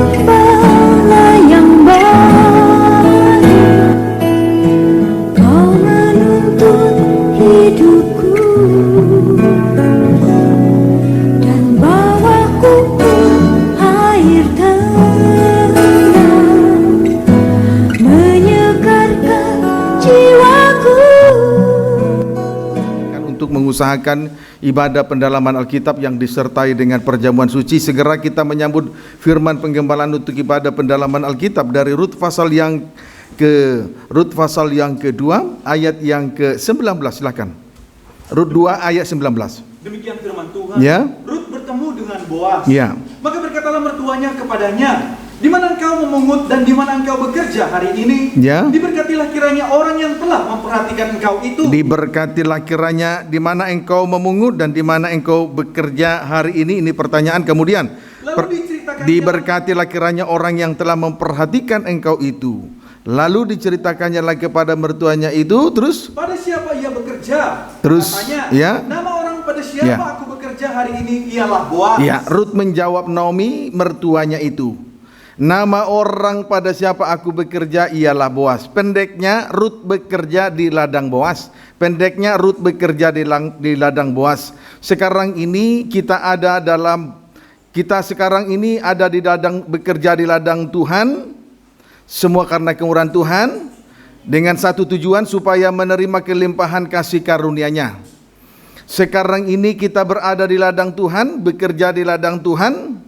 Gembala yang baik, Kau menuntut hidupku dan bawaku ke air tenang, menyegarkan jiwaku. Untuk mengusahakan ibadah pendalaman Alkitab yang disertai dengan perjamuan suci, segera kita menyambut firman penggembalaan untuk ibadah pendalaman Alkitab dari Rut pasal yang kedua ayat yang ke-19. Silakan. Rut 2 ayat 19. Demikian firman Tuhan. Ya. Rut bertemu dengan Boas. Ya. Maka berkatalah mertuanya kepadanya, di mana engkau memungut dan di mana engkau bekerja hari ini? Ya. Diberkatilah kiranya orang yang telah memperhatikan engkau itu. Diberkatilah kiranya di mana engkau memungut dan di mana engkau bekerja hari ini. Ini pertanyaan. Kemudian diberkatilah kiranya orang yang telah memperhatikan engkau itu. Lalu diceritakannya lagi kepada mertuanya itu. Terus pada siapa ia bekerja? Terus Katanya, ya. nama orang pada siapa Ya. aku bekerja hari ini ialah Boas. Ya, Rut menjawab Naomi mertuanya itu. Nama orang pada siapa aku bekerja ialah Boas. Pendeknya Rut bekerja di ladang Boas. Pendeknya Rut bekerja di ladang Boas. Sekarang ini kita sekarang ini ada di ladang, bekerja di ladang Tuhan. Semua karena kemurahan Tuhan, dengan satu tujuan supaya menerima kelimpahan kasih karunia-Nya. Sekarang ini kita berada di ladang Tuhan, bekerja di ladang Tuhan.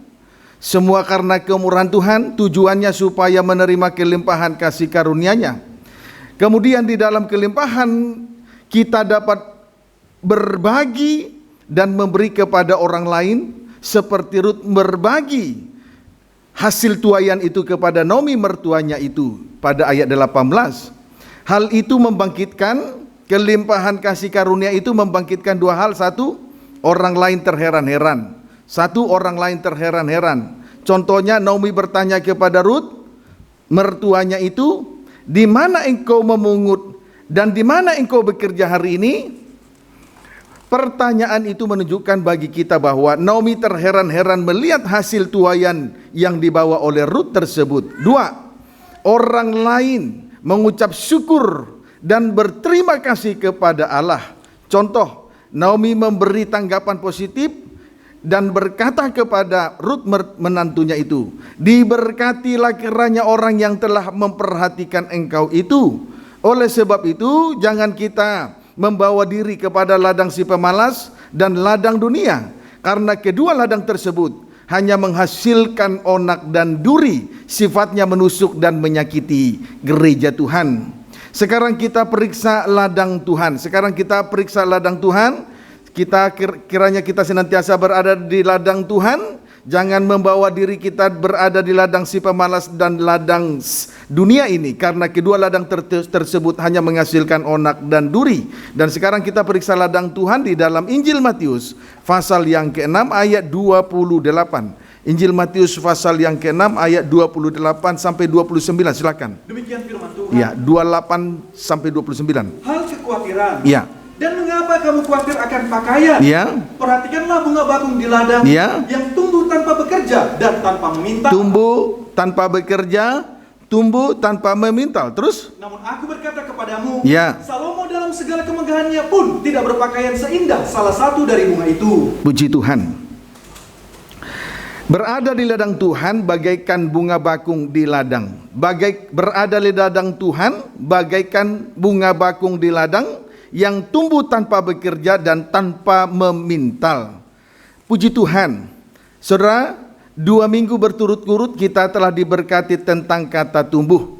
Semua karena kemurahan Tuhan, tujuannya supaya menerima kelimpahan kasih karunia-Nya. Kemudian di dalam kelimpahan kita dapat berbagi dan memberi kepada orang lain, seperti Rut berbagi hasil tuaian itu kepada Naomi mertuanya itu pada ayat 18. Hal itu membangkitkan kelimpahan kasih karunia itu, membangkitkan dua hal. Satu, orang lain terheran-heran. Contohnya Naomi bertanya kepada Rut mertuanya itu, di mana engkau memungut dan di mana engkau bekerja hari ini? Pertanyaan itu menunjukkan bagi kita bahwa Naomi terheran-heran melihat hasil tuaian yang dibawa oleh Rut tersebut. Dua, orang lain mengucap syukur dan berterima kasih kepada Allah. Contoh, Naomi memberi tanggapan positif dan berkata kepada Rut menantunya itu, diberkatilah kiranya orang yang telah memperhatikan engkau itu. Oleh sebab itu, jangan kita membawa diri kepada ladang si pemalas dan ladang dunia, karena kedua ladang tersebut hanya menghasilkan onak dan duri, sifatnya menusuk dan menyakiti gereja Tuhan. Sekarang kita periksa ladang Tuhan. Kiranya kita senantiasa berada di ladang Tuhan. Jangan membawa diri kita berada di ladang si pemalas dan ladang dunia ini, karena kedua ladang tersebut hanya menghasilkan onak dan duri. Dan sekarang kita periksa ladang Tuhan di dalam Injil Matius pasal yang ke-6 ayat 28. Injil Matius pasal yang ke-6 ayat 28 sampai 29. Silakan. Demikian firman Tuhan. Ya, 28 sampai 29. Hal kekhawatiran. Ya. Dan mengapa kamu khawatir akan pakaian? Ya. Perhatikanlah bunga bakung di ladang, ya, yang tumbuh tanpa bekerja dan tanpa meminta. Tumbuh tanpa bekerja, tumbuh tanpa memintal. Terus? Namun aku berkata kepadamu, ya, Salomo dalam segala kemegahannya pun tidak berpakaian seindah salah satu dari bunga itu. Puji Tuhan. Berada di ladang Tuhan bagaikan bunga bakung di ladang. Berada di ladang Tuhan bagaikan bunga bakung di ladang yang tumbuh tanpa bekerja dan tanpa memintal. Puji Tuhan. Saudara, 2 minggu berturut-turut kita telah diberkati tentang kata tumbuh.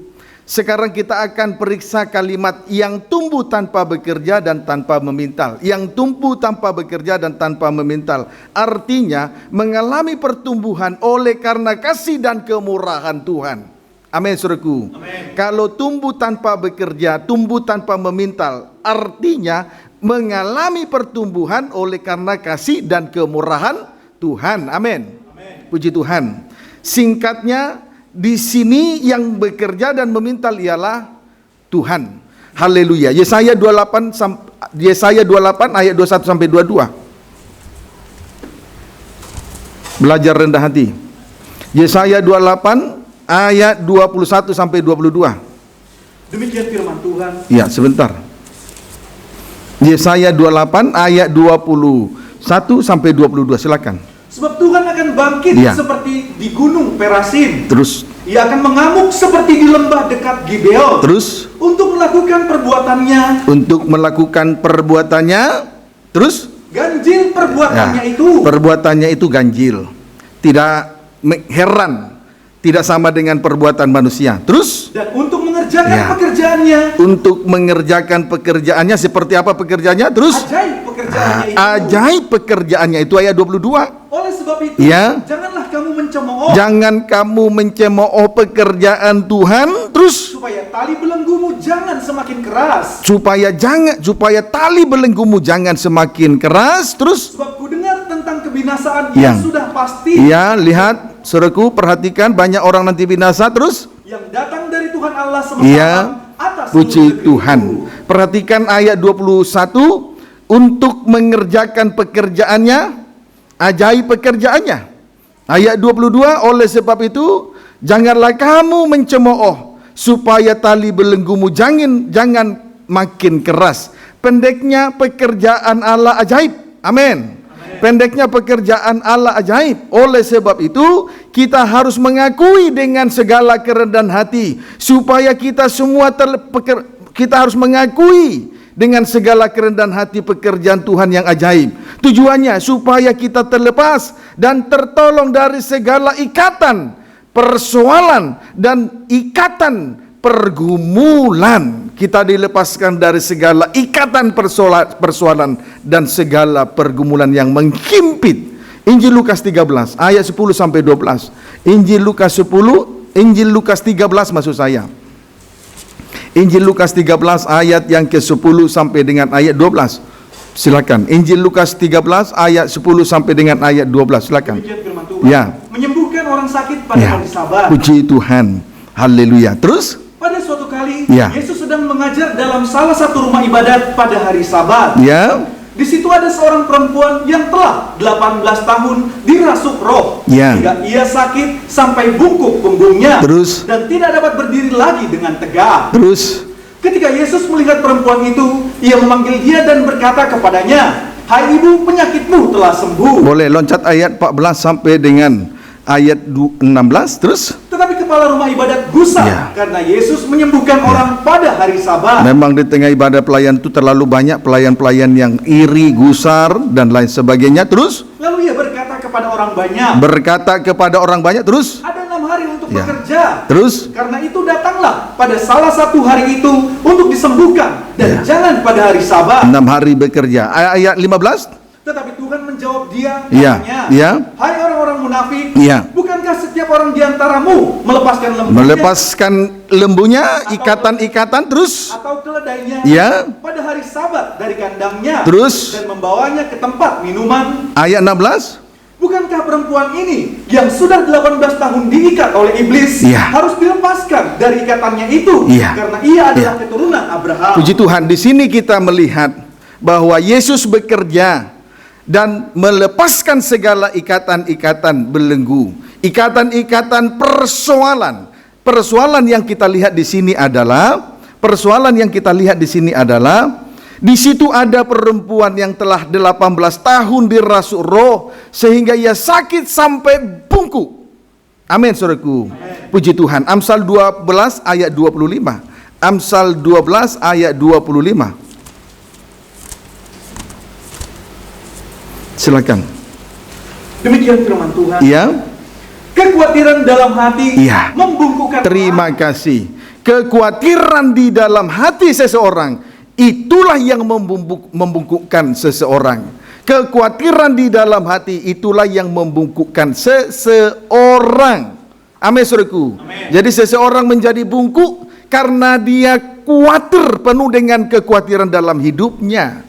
Sekarang kita akan periksa kalimat yang tumbuh tanpa bekerja dan tanpa memintal. Yang tumbuh tanpa bekerja dan tanpa memintal. Artinya mengalami pertumbuhan oleh karena kasih dan kemurahan Tuhan. Amin, saudaraku. Amin. Kalau tumbuh tanpa bekerja, tumbuh tanpa memintal, artinya mengalami pertumbuhan oleh karena kasih dan kemurahan Tuhan. Amin. Puji Tuhan. Singkatnya, di sini yang bekerja dan memintal ialah Tuhan. Haleluya. Yesaya 28 ayat 21 sampai 22. Belajar rendah hati. Yesaya 28 ayat 21 sampai 22. Demikian firman Tuhan. Ya, sebentar. Yesaya 28 ayat 21 sampai 22, silakan. Sebab Tuhan akan bangkit Ya. seperti di gunung Perasim. Terus, Ia akan mengamuk seperti di lembah dekat Gibeon. terus Untuk melakukan perbuatannya, untuk melakukan perbuatannya, terus ganjil perbuatannya ya, itu. perbuatannya itu ganjil. Tidak heran, tidak sama dengan perbuatan manusia. Terus Dan untuk mengerjakan Ya. pekerjaannya, untuk mengerjakan pekerjaannya seperti apa pekerjaannya? Terus ajaib pekerjaannya itu. ajaib pekerjaannya itu ayat 22. Oleh sebab itu, Ya. janganlah kamu mencemooh, Jangan kamu mencemooh pekerjaan Tuhan. Terus supaya tali belenggumu jangan semakin keras. supaya tali belenggumu jangan semakin keras. Terus Sebab ku dengar tentang kebinasaan Yang. yang sudah pasti, ya, lihat saudaraku, perhatikan banyak orang nanti binasa. Terus yang datang dari Tuhan Allah semesta ya, atas puji seluruh negeri Tuhan. itu. Perhatikan ayat 21, untuk mengerjakan pekerjaannya, ajaib pekerjaannya. Ayat 22, oleh sebab itu janganlah kamu mencemooh, supaya tali belenggumu jangan makin keras. Pendeknya pekerjaan Allah ajaib. Amin. Pendeknya pekerjaan Allah ajaib. Oleh sebab itu kita harus mengakui dengan segala kerendahan hati, supaya kita semua kita harus mengakui dengan segala kerendahan hati pekerjaan Tuhan yang ajaib. Tujuannya supaya kita terlepas dan tertolong dari segala ikatan, persoalan dan ikatan pergumulan. Kita dilepaskan dari segala ikatan persoalan dan segala pergumulan yang menghimpit. Injil Lukas 13 ayat 10 sampai 12. Injil Lukas 13 maksud saya. Injil Lukas 13 ayat yang ke-10 sampai dengan ayat 12. Silakan. Injil Lukas 13 ayat 10 sampai dengan ayat 12. Silakan. Demikian firman Tuhan. Ya. Menyembuhkan orang sakit pada Ya. hari Sabat. Puji Tuhan. Haleluya. Terus Pada suatu kali, Ya. Yesus sedang mengajar dalam salah satu rumah ibadat pada hari Sabat. ya, Di situ ada seorang perempuan yang telah 18 tahun dirasuk roh, Ya. hingga ia sakit sampai bungkuk punggungnya, Terus? dan tidak dapat berdiri lagi dengan tegak. terus Ketika Yesus melihat perempuan itu, ia memanggil dia dan berkata kepadanya, "Hai ibu, penyakitmu telah sembuh." boleh loncat ayat 14 sampai dengan ayat 16. Terus Tetapi kepala rumah ibadat gusar Ya. karena Yesus menyembuhkan orang pada hari Sabat. memang di tengah ibadah pelayan itu terlalu banyak pelayan-pelayan yang iri, gusar dan lain sebagainya. Terus Lalu ia berkata kepada orang banyak, berkata kepada orang banyak. Terus "Ada 6 hari untuk Ya. bekerja. terus Karena itu datanglah pada salah satu hari itu untuk disembuhkan, dan jangan pada hari Sabat." 6 hari bekerja. Ayat 15. Tetapi Tuhan menjawab dia, Ya. katanya, Ya. "Hai orang-orang munafik, Ya. bukankah setiap orang di antaramu melepaskan lembunya Melepaskan lembunya, ikatan-ikatan. Terus atau keledainya Ya. pada hari Sabat dari kandangnya, Terus dan membawanya ke tempat minuman? ayat 16. Bukankah perempuan ini yang sudah 18 tahun diikat oleh iblis Ya. harus dilepaskan dari ikatannya itu, Ya. karena ia adalah Ya. keturunan Abraham?" Puji Tuhan, di sini kita melihat bahwa Yesus bekerja dan melepaskan segala ikatan-ikatan belenggu, ikatan-ikatan persoalan. Persoalan yang kita lihat di sini adalah di situ ada perempuan yang telah 18 tahun dirasuk roh sehingga ia sakit sampai bungkuk. Amin, saudaraku. Puji Tuhan. Amsal 12 ayat 25. Amsal 12 ayat 25. Silakan. Demikian firman Tuhan. Iya. Kekhawatiran dalam hati Iya. membungkukkan Terima orang. kasih. Kekhawatiran di dalam hati seseorang, itulah yang membungkukkan seseorang. Kekhawatiran di dalam hati, itulah yang membungkukkan seseorang. Amin, saudaraku. Amin. Jadi seseorang menjadi bungkuk karena dia khawatir, penuh dengan kekhawatiran dalam hidupnya.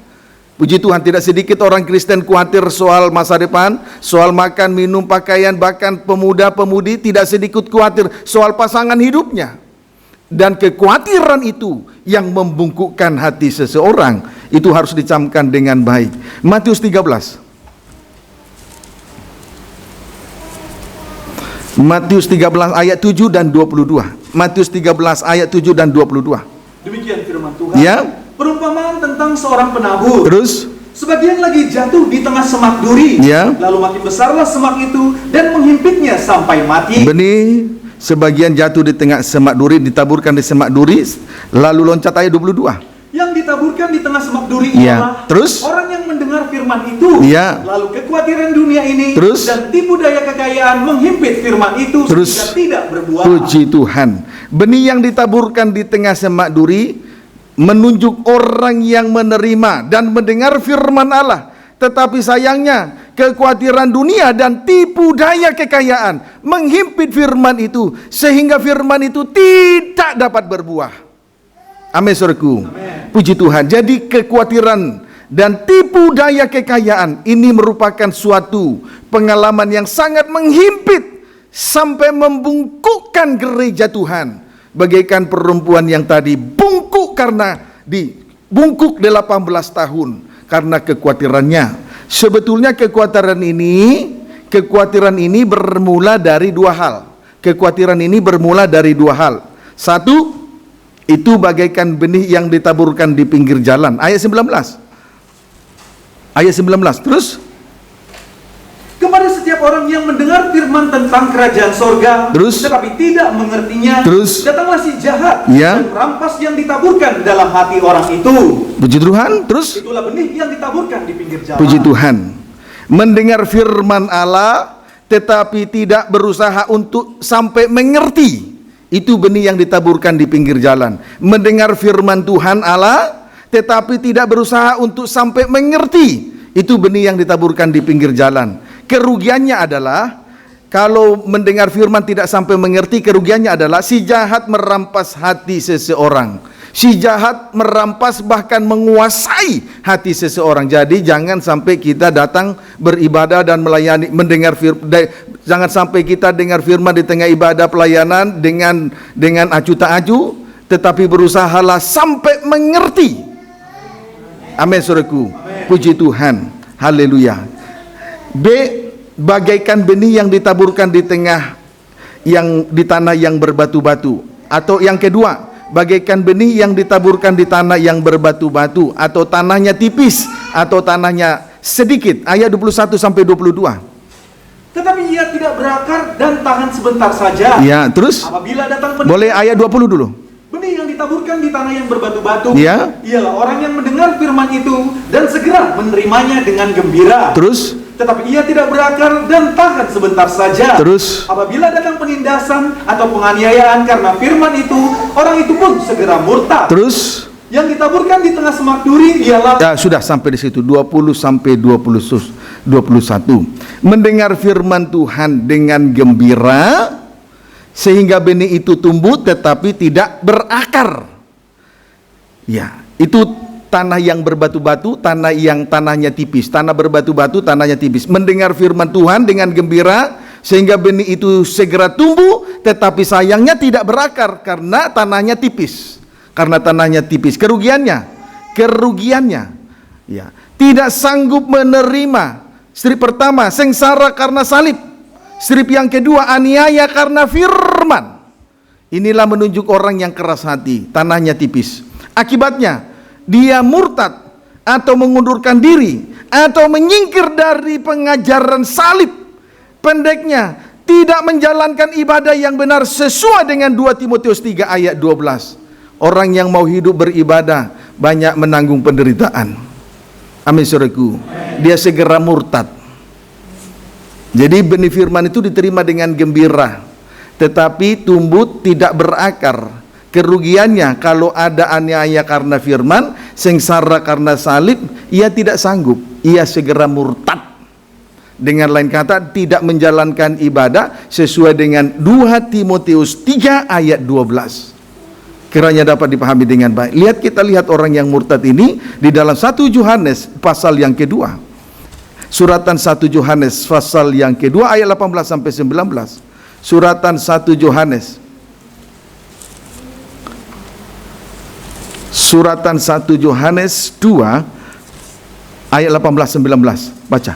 Puji Tuhan, tidak sedikit orang Kristen khawatir soal masa depan, soal makan, minum, pakaian, bahkan pemuda-pemudi tidak sedikit khawatir soal pasangan hidupnya. Dan kekhawatiran itu yang membungkukkan hati seseorang, itu harus dicamkan dengan baik. Matius 13. Matius 13 ayat 7 dan 22. Matius 13 ayat 7 dan 22. Demikian firman Tuhan. Ya. Perumpamaan tentang seorang penabur. Terus, Sebagian lagi jatuh di tengah semak duri. Ya. Lalu makin besarlah semak itu dan menghimpitnya sampai mati. benih sebagian jatuh di tengah semak duri, ditaburkan di semak duri. Lalu loncat ayat 22. Yang ditaburkan di tengah semak duri Ya. ialah Terus? orang yang mendengar firman itu. Ya. Lalu kekhawatiran dunia ini Terus? dan tipu daya kekayaan menghimpit firman itu Terus? sehingga tidak berbuah. Puji Tuhan. Benih yang ditaburkan di tengah semak duri menunjuk orang yang menerima dan mendengar firman Allah. Tetapi sayangnya kekhawatiran dunia dan tipu daya kekayaan menghimpit firman itu sehingga firman itu tidak dapat berbuah. Amin, saudaraku. Puji Tuhan. Jadi kekhawatiran dan tipu daya kekayaan ini merupakan suatu pengalaman yang sangat menghimpit sampai membungkukkan gereja Tuhan. Bagaikan perempuan yang tadi bungkuk karena dibungkuk 18 tahun karena kekhawatirannya. Sebetulnya kekhawatiran ini bermula dari dua hal. Kekhawatiran ini bermula dari dua hal. Satu, itu bagaikan benih yang ditaburkan di pinggir jalan. Ayat 19. Ayat 19. Terus, Kepada setiap orang yang mendengar firman tentang kerajaan sorga, Terus? tetapi tidak mengertinya, Terus? datanglah si jahat Ya. dan merampas yang ditaburkan dalam hati orang itu. puji Tuhan. Terus, Itulah benih yang ditaburkan di pinggir jalan. puji Tuhan. Mendengar firman Allah tetapi tidak berusaha untuk sampai mengerti. Itu benih yang ditaburkan di pinggir jalan. Mendengar firman Tuhan Allah tetapi tidak berusaha untuk sampai mengerti. Itu benih yang ditaburkan di pinggir jalan. Kerugiannya adalah kalau mendengar firman tidak sampai mengerti, kerugiannya adalah si jahat merampas hati seseorang. Si jahat merampas bahkan menguasai hati seseorang. Jadi jangan sampai kita datang beribadah dan melayani, mendengar firman. Jangan sampai kita dengar firman di tengah ibadah pelayanan dengan acu tak acu, tetapi berusahalah sampai mengerti. Amin, saudaraku. Puji Tuhan. Haleluya. B, bagaikan benih yang ditaburkan di tanah yang berbatu-batu. Atau yang kedua, bagaikan benih yang ditaburkan di tanah yang berbatu-batu atau tanahnya tipis atau tanahnya sedikit. Ayat 21 sampai 22. Tetapi ia tidak berakar dan tahan sebentar saja. Ya, terus Apabila datang benih, boleh ayat 20 dulu. benih yang ditaburkan di tanah yang berbatu-batu, Ya. ialah orang yang mendengar firman itu dan segera menerimanya dengan gembira. Terus, Tetapi ia tidak berakar dan tahan sebentar saja. terus, Apabila datang penindasan atau penganiayaan karena firman itu, orang itu pun segera murtad. terus. Yang ditaburkan di tengah semak duri ialah Ya, sudah sampai di situ 20 sampai 21. Mendengar firman Tuhan dengan gembira sehingga benih itu tumbuh tetapi tidak berakar. Ya, itu tanah yang berbatu-batu, tanahnya tipis, tanah berbatu-batu, tanahnya tipis. Mendengar firman Tuhan dengan gembira sehingga benih itu segera tumbuh, tetapi sayangnya tidak berakar karena tanahnya tipis. Karena tanahnya tipis. Kerugiannya, ya, tidak sanggup menerima. Strip pertama, sengsara karena salib. Strip yang kedua, aniaya karena firman. Inilah menunjuk orang yang keras hati, tanahnya tipis. Akibatnya dia murtad atau mengundurkan diri atau menyingkir dari pengajaran salib. Pendeknya, tidak menjalankan ibadah yang benar sesuai dengan 2 Timotius 3 ayat 12. Orang yang mau hidup beribadah banyak menanggung penderitaan. Amin, saudaraku. Dia segera murtad. Jadi benih firman itu diterima dengan gembira, tetapi tumbuh tidak berakar. Kerugiannya kalau ada aniaya karena firman, sengsara karena salib, ia tidak sanggup, ia segera murtad. Dengan lain kata, tidak menjalankan ibadah sesuai dengan 2 Timotius 3 ayat 12. Kiranya dapat dipahami dengan baik. Kita lihat orang yang murtad ini di dalam 1 Yohanes pasal yang kedua. Suratan 1 Yohanes pasal yang kedua ayat 18 sampai 19. Suratan 1 Yohanes. Suratan 1 Yohanes 2 ayat 18-19. Baca.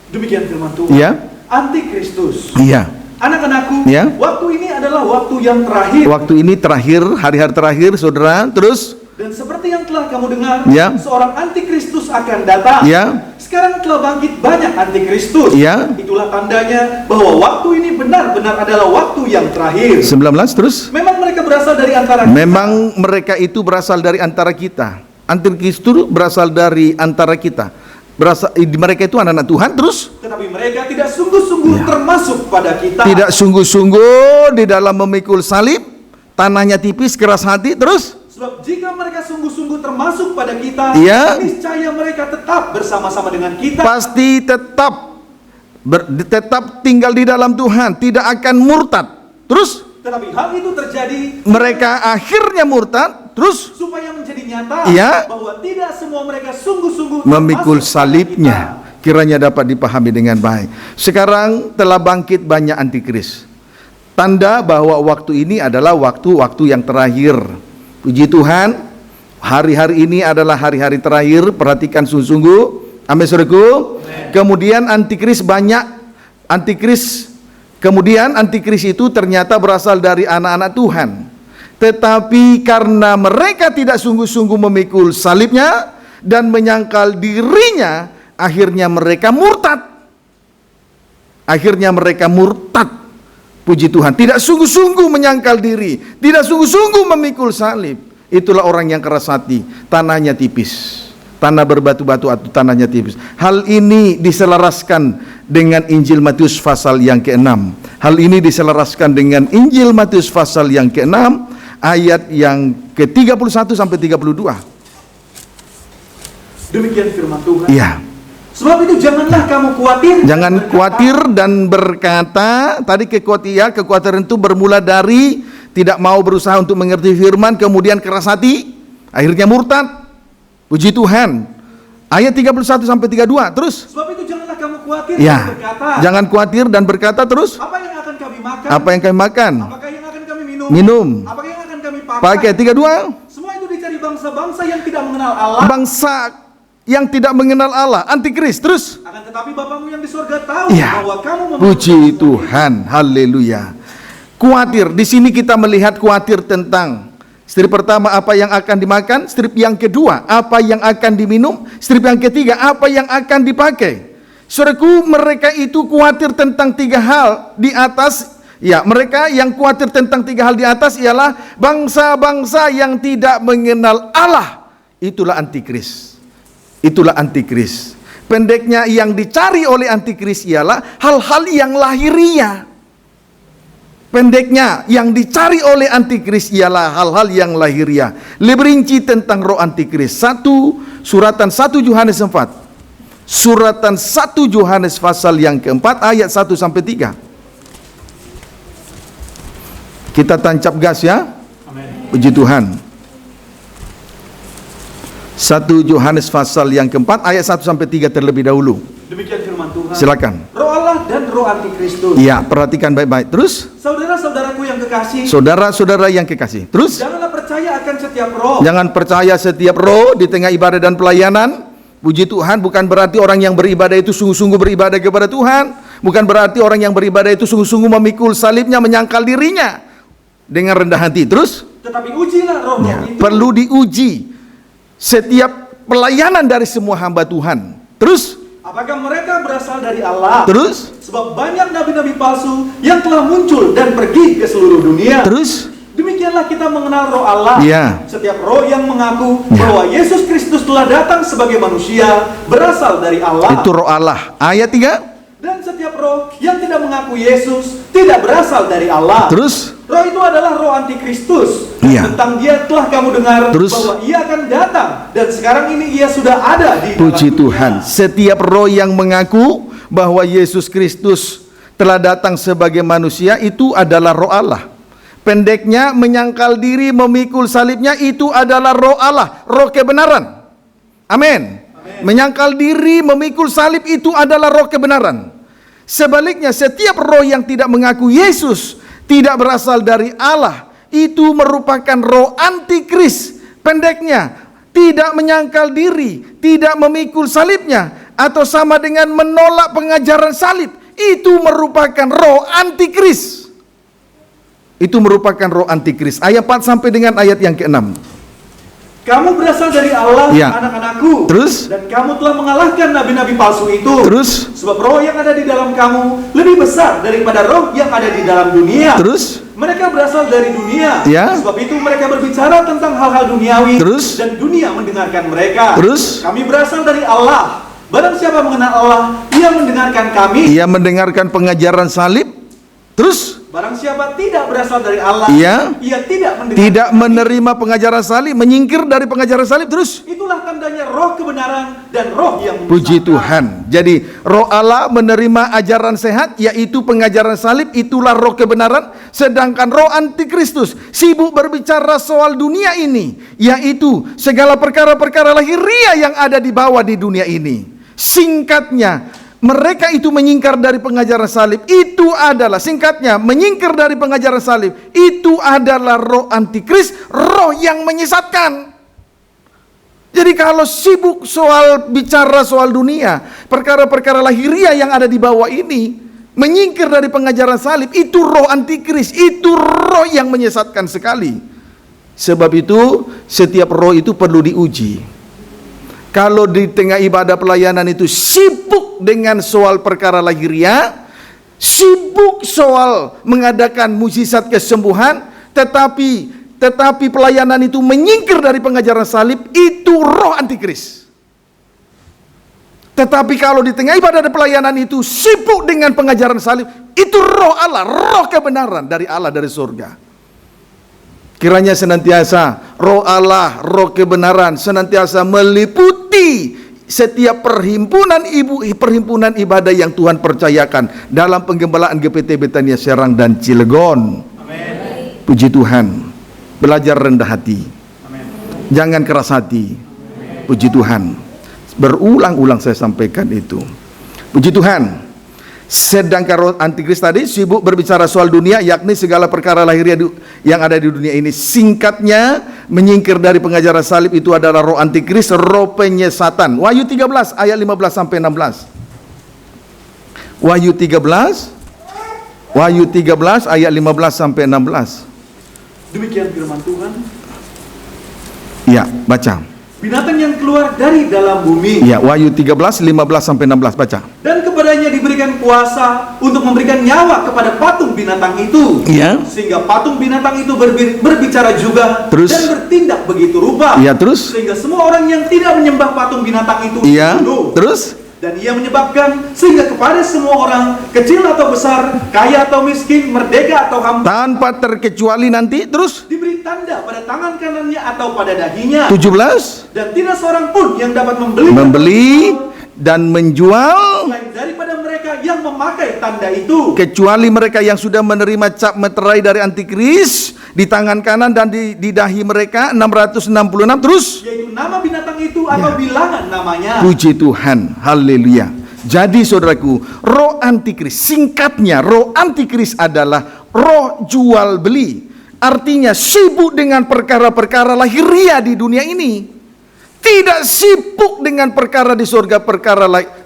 demikian firman Tuhan. Iya. Antikristus Iya. Anak-anakku, Ya. waktu ini adalah waktu yang terakhir. Waktu ini terakhir, hari-hari terakhir, saudara. Terus, Dan seperti yang telah kamu dengar, Ya. seorang antikristus akan datang. Ya. Sekarang telah bangkit banyak antikristus. Ya. Itulah tandanya bahwa waktu ini benar-benar adalah waktu yang terakhir. 19, terus. Memang mereka berasal dari antara kita. Memang mereka itu berasal dari antara kita. Antikristus berasal dari antara kita. Mereka itu anak-anak Tuhan, terus. Tetapi mereka tidak sungguh-sungguh termasuk pada kita. Tidak sungguh-sungguh di dalam memikul salib. Tanahnya tipis, keras hati, terus. Sebab jika mereka sungguh-sungguh termasuk pada kita, Ya. niscaya mereka tetap bersama-sama dengan kita. Pasti tetap tinggal di dalam Tuhan, tidak akan murtad. Terus Tetapi hal itu terjadi mereka akhirnya murtad, terus supaya menjadi nyata Ya. bahwa tidak semua mereka sungguh-sungguh memikul termasuk pada salibnya. kita. Kiranya dapat dipahami dengan baik. Sekarang telah bangkit banyak antikris. Tanda bahwa waktu ini adalah waktu-waktu yang terakhir. Puji Tuhan, hari-hari ini adalah hari-hari terakhir. Perhatikan sungguh-sungguh. Amin, saudaraku. Kemudian antikris banyak. Kemudian antikris itu ternyata berasal dari anak-anak Tuhan. Tetapi karena mereka tidak sungguh-sungguh memikul salibnya dan menyangkal dirinya, akhirnya mereka murtad. Puji Tuhan, tidak sungguh-sungguh menyangkal diri, tidak sungguh-sungguh memikul salib. Itulah orang yang keras hati, tanahnya tipis. Tanah berbatu-batu atau tanahnya tipis. Hal ini diselaraskan dengan Injil Matius pasal yang ke-6. Hal ini diselaraskan dengan Injil Matius pasal yang ke-6 ayat yang ke-31 sampai 32. Demikian firman Tuhan. Iya. Sebab itu janganlah kamu khawatir. Jangan khawatir dan berkata, tadi kekhawatiran itu bermula dari tidak mau berusaha untuk mengerti firman, kemudian keras hati, akhirnya murtad. Puji Tuhan. Ayat 31 sampai 32, terus. Sebab itu janganlah kamu khawatir Ya. dan berkata, Jangan khawatir dan berkata, terus. apa yang akan kami makan? Apa yang kami makan? Apakah yang akan kami minum? Minum. Apakah yang akan kami Pakai 32. Semua itu dicari bangsa-bangsa yang tidak mengenal Allah. Bangsa yang tidak mengenal Allah, antikris, terus. Akan tetapi Bapamu yang di surga tahu Ya. bahwa kamu memikul Puji semua Tuhan, haleluya. Khawatir, di sini kita melihat khawatir tentang strip pertama apa yang akan dimakan, strip yang kedua apa yang akan diminum, strip yang ketiga apa yang akan dipakai. Saudaraku, mereka itu khawatir tentang tiga hal di atas. Ya, mereka yang khawatir tentang tiga hal di atas ialah bangsa-bangsa yang tidak mengenal Allah. Itulah antikris. Pendeknya, yang dicari oleh antikris ialah hal-hal yang lahiriah. Pendeknya, yang dicari oleh antikris ialah hal-hal yang lahiriah. Lebih rinci tentang roh antikris. Suratan 1 Yohanes 4. Suratan 1 Yohanes pasal yang keempat ayat 1 sampai 3. Kita tancap gas ya. Amin. Puji Tuhan. 1 Yohanes pasal yang keempat ayat 1 sampai 3 terlebih dahulu. Demikian firman Tuhan. Silakan. Roh Allah dan roh antikristus. Ya, perhatikan baik-baik. Terus, Saudara-saudaraku yang kekasih, saudara-saudara yang kekasih. Terus, janganlah percaya akan setiap roh. jangan percaya setiap roh di tengah ibadah dan pelayanan. Puji Tuhan, bukan berarti orang yang beribadah itu sungguh-sungguh beribadah kepada Tuhan. Bukan berarti orang yang beribadah itu sungguh-sungguh memikul salibnya, menyangkal dirinya dengan rendah hati. Terus, Tetapi ujilah roh-roh ya, itu. perlu diuji setiap pelayanan dari semua hamba Tuhan. Terus, Apakah mereka berasal dari Allah? terus, Sebab banyak nabi-nabi palsu yang telah muncul dan pergi ke seluruh dunia. terus, Demikianlah kita mengenal roh Allah. Ya. Setiap roh yang mengaku Ya. bahwa Yesus Kristus telah datang sebagai manusia berasal dari Allah. itu roh Allah. Ayat 3. Dan setiap roh yang tidak mengaku Yesus tidak berasal dari Allah. Terus, Roh itu adalah roh antikristus. Iya. Tentang dia telah kamu dengar Terus. bahwa ia akan datang dan sekarang ini ia sudah ada di dalam puji dunia. Tuhan, setiap roh yang mengaku bahwa Yesus Kristus telah datang sebagai manusia itu adalah roh Allah. Pendeknya, menyangkal diri, memikul salibnya itu adalah roh Allah, roh kebenaran. Amin. Menyangkal diri, memikul salib itu adalah roh kebenaran. Sebaliknya, setiap roh yang tidak mengaku Yesus tidak berasal dari Allah, itu merupakan roh antikris. Pendeknya, tidak menyangkal diri, tidak memikul salibnya, atau sama dengan menolak pengajaran salib. itu merupakan roh antikris. Itu merupakan roh antikris. Ayat 4 sampai dengan ayat yang ke-6. Kamu berasal dari Allah, Ya. anak-anakku. Terus? Dan kamu telah mengalahkan nabi-nabi palsu itu. Terus? Sebab roh yang ada di dalam kamu lebih besar daripada roh yang ada di dalam dunia. Terus? Mereka berasal dari dunia. Ya. Sebab itu mereka berbicara tentang hal-hal duniawi. Terus? Dan dunia mendengarkan mereka. Terus? Kami berasal dari Allah. Barang siapa mengenal Allah, ia mendengarkan kami. Ia mendengarkan pengajaran salib. Terus? Barang siapa tidak berasal dari Allah, Ya. ia tidak mendengarkan Tidak kami. menerima pengajaran salib, menyingkir dari pengajaran salib. Terus? Itulah tandanya roh kebenaran dan roh yang Puji menyesatkan. Tuhan. Jadi roh Allah menerima ajaran sehat, yaitu pengajaran salib, itulah roh kebenaran. Sedangkan roh antikristus sibuk berbicara soal dunia ini, yaitu segala perkara-perkara lahiriah yang ada di bawah di dunia ini. Singkatnya, mereka itu menyingkar dari pengajaran salib. Itu adalah, singkatnya, menyingkar dari pengajaran salib. Itu adalah roh antikris, roh yang menyesatkan. Jadi kalau sibuk bicara soal dunia, perkara-perkara lahiriah yang ada di bawah ini, menyingkir dari pengajaran salib, itu roh antikris, itu roh yang menyesatkan sekali. Sebab itu setiap roh itu perlu diuji. Kalau di tengah ibadah pelayanan itu sibuk dengan soal perkara lahiriah, sibuk soal mengadakan mukjizat kesembuhan, tetapi pelayanan itu menyingkir dari pengajaran salib, itu roh antikris. Tetapi kalau di tengah ibadah dan pelayanan itu sibuk dengan pengajaran salib, itu roh Allah, roh kebenaran dari Allah, dari surga. Kiranya senantiasa roh Allah, roh kebenaran senantiasa meliputi setiap perhimpunan ibadah yang Tuhan percayakan dalam penggembalaan GPT Betania Serang dan Cilegon. Amin. Puji Tuhan. Belajar rendah hati. Amin. Jangan keras hati. Puji Tuhan. Berulang-ulang saya sampaikan itu. Puji Tuhan. Sedangkan roh antikris tadi sibuk berbicara soal dunia, yakni segala perkara lahiriah yang ada di dunia ini. Singkatnya, menyingkir dari pengajaran salib itu adalah roh antikris, roh penyesatan. Wahyu 13 ayat 15 sampai 16. Wahyu 13 ayat 15 sampai 16. Demikian firman Tuhan. Ya, baca. Binatang yang keluar dari dalam bumi, Ya, Wahyu 13 15 sampai 16, baca. dan kepadanya diberikan kuasa untuk memberikan nyawa kepada patung binatang itu. Ya. Sehingga patung binatang itu berbicara juga. Terus? Dan bertindak begitu rupa. Ya, terus? Sehingga semua orang yang tidak menyembah patung binatang itu Iya, dibunuh. terus? Dan ia menyebabkan sehingga kepada semua orang, kecil atau besar, kaya atau miskin, merdeka atau hamba, Tanpa terkecuali nanti, terus? diberi tanda pada tangan kanannya atau pada dahinya. 17 Dan tidak seorang pun yang dapat membeli dan menjual selain daripada mereka yang memakai tanda itu, kecuali mereka yang sudah menerima cap meterai dari antikris di tangan kanan dan di dahi mereka 666, terus? yaitu nama binatang itu atau bilangan namanya. Puji Tuhan, haleluya. Jadi saudaraku, roh antikris, singkatnya roh antikris adalah roh jual beli. Artinya sibuk dengan perkara-perkara lahiriah di dunia ini, tidak sibuk dengan perkara di surga,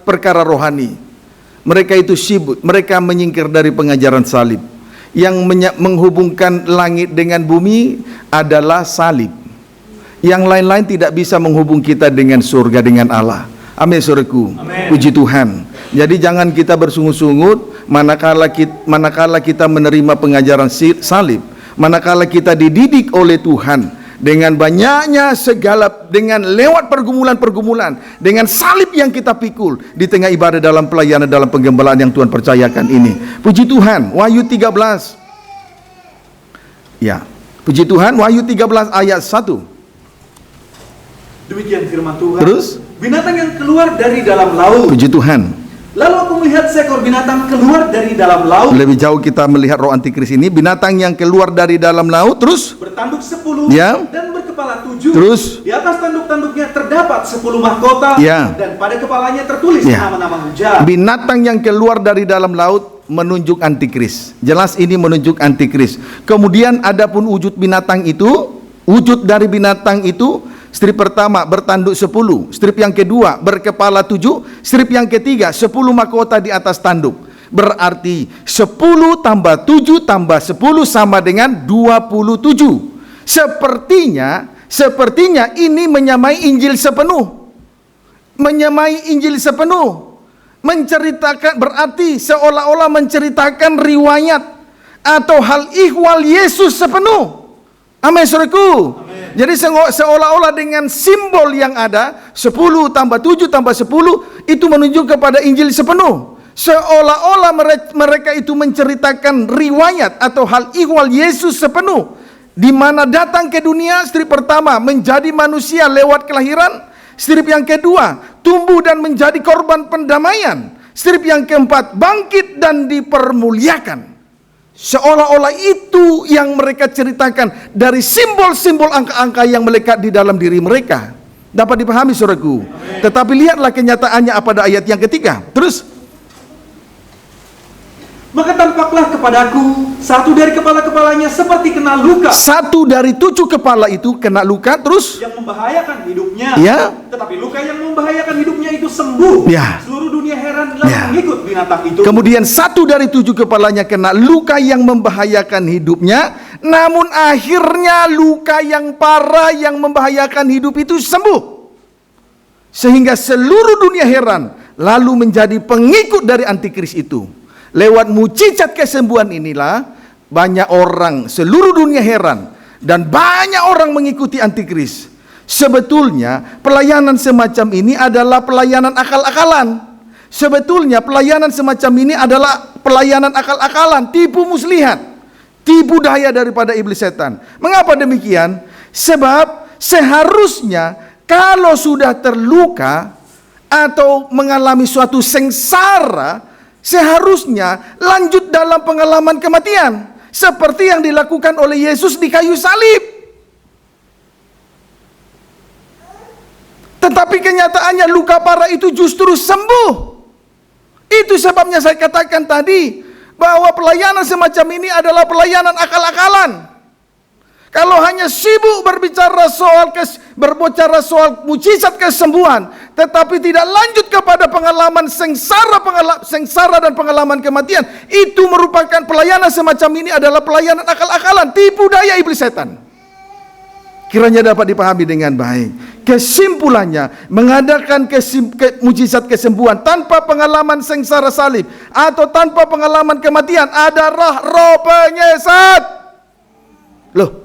perkara rohani. Mereka itu sibuk, mereka menyingkir dari pengajaran salib. Yang menghubungkan langit dengan bumi adalah salib. Yang lain-lain tidak bisa menghubung kita dengan surga, dengan Allah. Amin, saudaraku. Amin. Puji Tuhan. Jadi jangan kita bersungut-sungut manakala kita menerima pengajaran salib, manakala kita dididik oleh Tuhan dengan banyaknya dengan lewat pergumulan-pergumulan, dengan salib yang kita pikul di tengah ibadah, dalam pelayanan, dalam penggembalaan yang Tuhan percayakan ini. Puji Tuhan. Wahyu 13. Ya. Puji Tuhan. Wahyu 13 ayat 1. Demikian firman Tuhan. Terus? Binatang yang keluar dari dalam laut. Puji Tuhan. Lalu aku melihat seekor binatang keluar dari dalam laut, Lebih jauh kita melihat roh antikris ini, binatang yang keluar dari dalam laut, terus? bertanduk 10 Ya. dan berkepala 7. Terus? Di atas tanduk-tanduknya terdapat 10 mahkota, Ya. dan pada kepalanya tertulis Ya. nama-nama hujan. Binatang yang keluar dari dalam laut menunjuk antikris. Jelas ini menunjuk antikris. Kemudian adapun wujud binatang itu, wujud dari binatang itu, strip pertama bertanduk 10, strip yang kedua berkepala 7, strip yang ketiga 10 mahkota di atas tanduk. Berarti 10 tambah 7 tambah 10 sama dengan 27. Sepertinya ini menyamai Injil sepenuh. Menyamai Injil sepenuh. Menceritakan, berarti seolah-olah menceritakan riwayat atau hal ihwal Yesus sepenuh. Amin, saudaraku. Jadi seolah-olah dengan simbol yang ada 10 tambah 7 tambah 10 itu menunjuk kepada Injil sepenuh. Seolah-olah mereka itu menceritakan riwayat atau hal ihwal Yesus sepenuh, di mana datang ke dunia, strip pertama menjadi manusia lewat kelahiran, strip yang kedua tumbuh dan menjadi korban pendamaian, strip yang keempat bangkit dan dipermuliakan. Seolah-olah itu yang mereka ceritakan dari simbol-simbol angka-angka yang melekat di dalam diri mereka. Dapat dipahami, saudaraku. Tetapi lihatlah kenyataannya pada ayat yang ketiga. Terus, maka tampaklah kepadaku satu dari kepala-kepalanya seperti kena luka. satu dari 7 kepala itu kena luka, terus Yang membahayakan hidupnya. Ya. Tetapi luka yang membahayakan hidupnya itu sembuh. Ya. Seluruh dunia heran lalu Ya. mengikut binatang itu. kemudian 1 dari 7 kepalanya kena luka yang membahayakan hidupnya, namun akhirnya luka yang parah yang membahayakan hidup itu sembuh. Sehingga seluruh dunia heran lalu menjadi pengikut dari antikris itu. Lewat mujizat kesembuhan inilah banyak orang seluruh dunia heran dan banyak orang mengikuti antikris. Sebetulnya pelayanan semacam ini adalah pelayanan akal-akalan. Sebetulnya pelayanan semacam ini adalah pelayanan akal-akalan, tipu muslihat, tipu daya daripada iblis setan. Mengapa demikian? Sebab seharusnya kalau sudah terluka atau mengalami suatu sengsara, seharusnya lanjut dalam pengalaman kematian, seperti yang dilakukan oleh Yesus di kayu salib. Tetapi kenyataannya luka parah itu justru sembuh. Itu sebabnya saya katakan tadi bahwa pelayanan semacam ini adalah pelayanan akal-akalan. Kalau hanya sibuk berbicara soal mujizat kesembuhan, tetapi tidak lanjut kepada pengalaman sengsara dan pengalaman kematian, itu merupakan pelayanan semacam ini adalah pelayanan akal-akalan, tipu daya iblis setan. Kiranya dapat dipahami dengan baik. Kesimpulannya, mengadakan mujizat kesembuhan tanpa pengalaman sengsara salib atau tanpa pengalaman kematian adalah roh penyesat. Loh,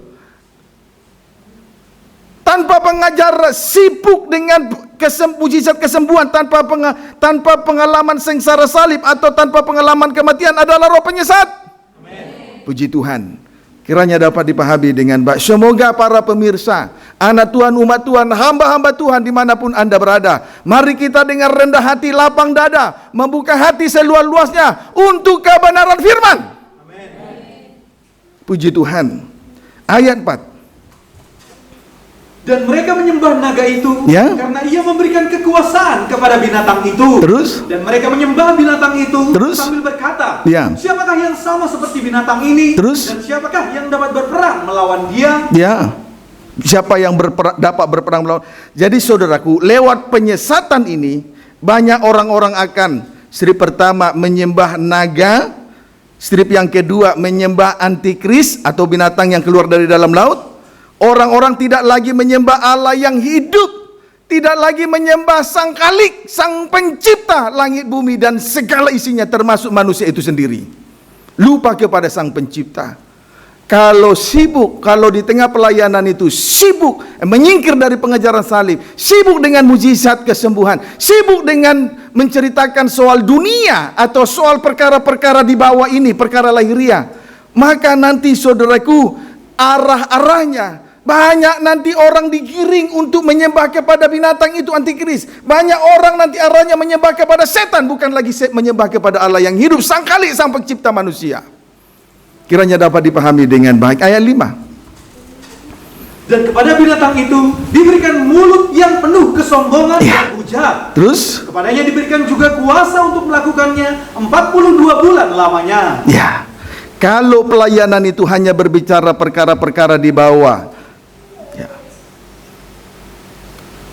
tanpa pengajar sibuk dengan mujizat kesembuhan tanpa pengalaman sengsara salib atau tanpa pengalaman kematian adalah roh penyesat. Amen. Puji Tuhan. Kiranya dapat dipahami dengan baik. Semoga para pemirsa, anak Tuhan, umat Tuhan, hamba-hamba Tuhan dimanapun Anda berada, mari kita dengan rendah hati, lapang dada, membuka hati seluas-luasnya untuk kebenaran firman. Amen. Puji Tuhan. Ayat 4. Dan mereka menyembah naga itu, Ya. karena ia memberikan kekuasaan kepada binatang itu. Terus? Dan mereka menyembah binatang itu Terus? sambil berkata, Ya. siapakah yang sama seperti binatang ini? Terus? Dan siapakah yang dapat berperang melawan dia? Ya, siapa yang dapat berperang melawan? Jadi saudaraku, lewat penyesatan ini banyak orang-orang akan strip pertama menyembah naga, strip yang kedua menyembah antikris atau binatang yang keluar dari dalam laut. Orang-orang tidak lagi menyembah Allah yang hidup, tidak lagi menyembah Sang Khalik, Sang Pencipta langit bumi dan segala isinya termasuk manusia itu sendiri. Lupa kepada Sang Pencipta. Kalau sibuk, kalau di tengah pelayanan itu sibuk menyingkir dari pengajaran salib, sibuk dengan mujizat kesembuhan, sibuk dengan menceritakan soal dunia atau soal perkara-perkara di bawah ini, perkara lahiriah, maka nanti saudaraku arah-arahnya banyak nanti orang digiring untuk menyembah kepada binatang itu antikris. Banyak orang nanti arahnya menyembah kepada setan, bukan lagi menyembah kepada Allah yang hidup, Sang Khalik, Sang Pencipta manusia. Kiranya dapat dipahami dengan baik. Ayat 5. Dan kepada binatang itu diberikan mulut yang penuh kesombongan Ya. dan hujat. Terus? Kepadanya diberikan juga kuasa untuk melakukannya 42 bulan lamanya. Ya. Kalau pelayanan itu hanya berbicara perkara-perkara di bawah,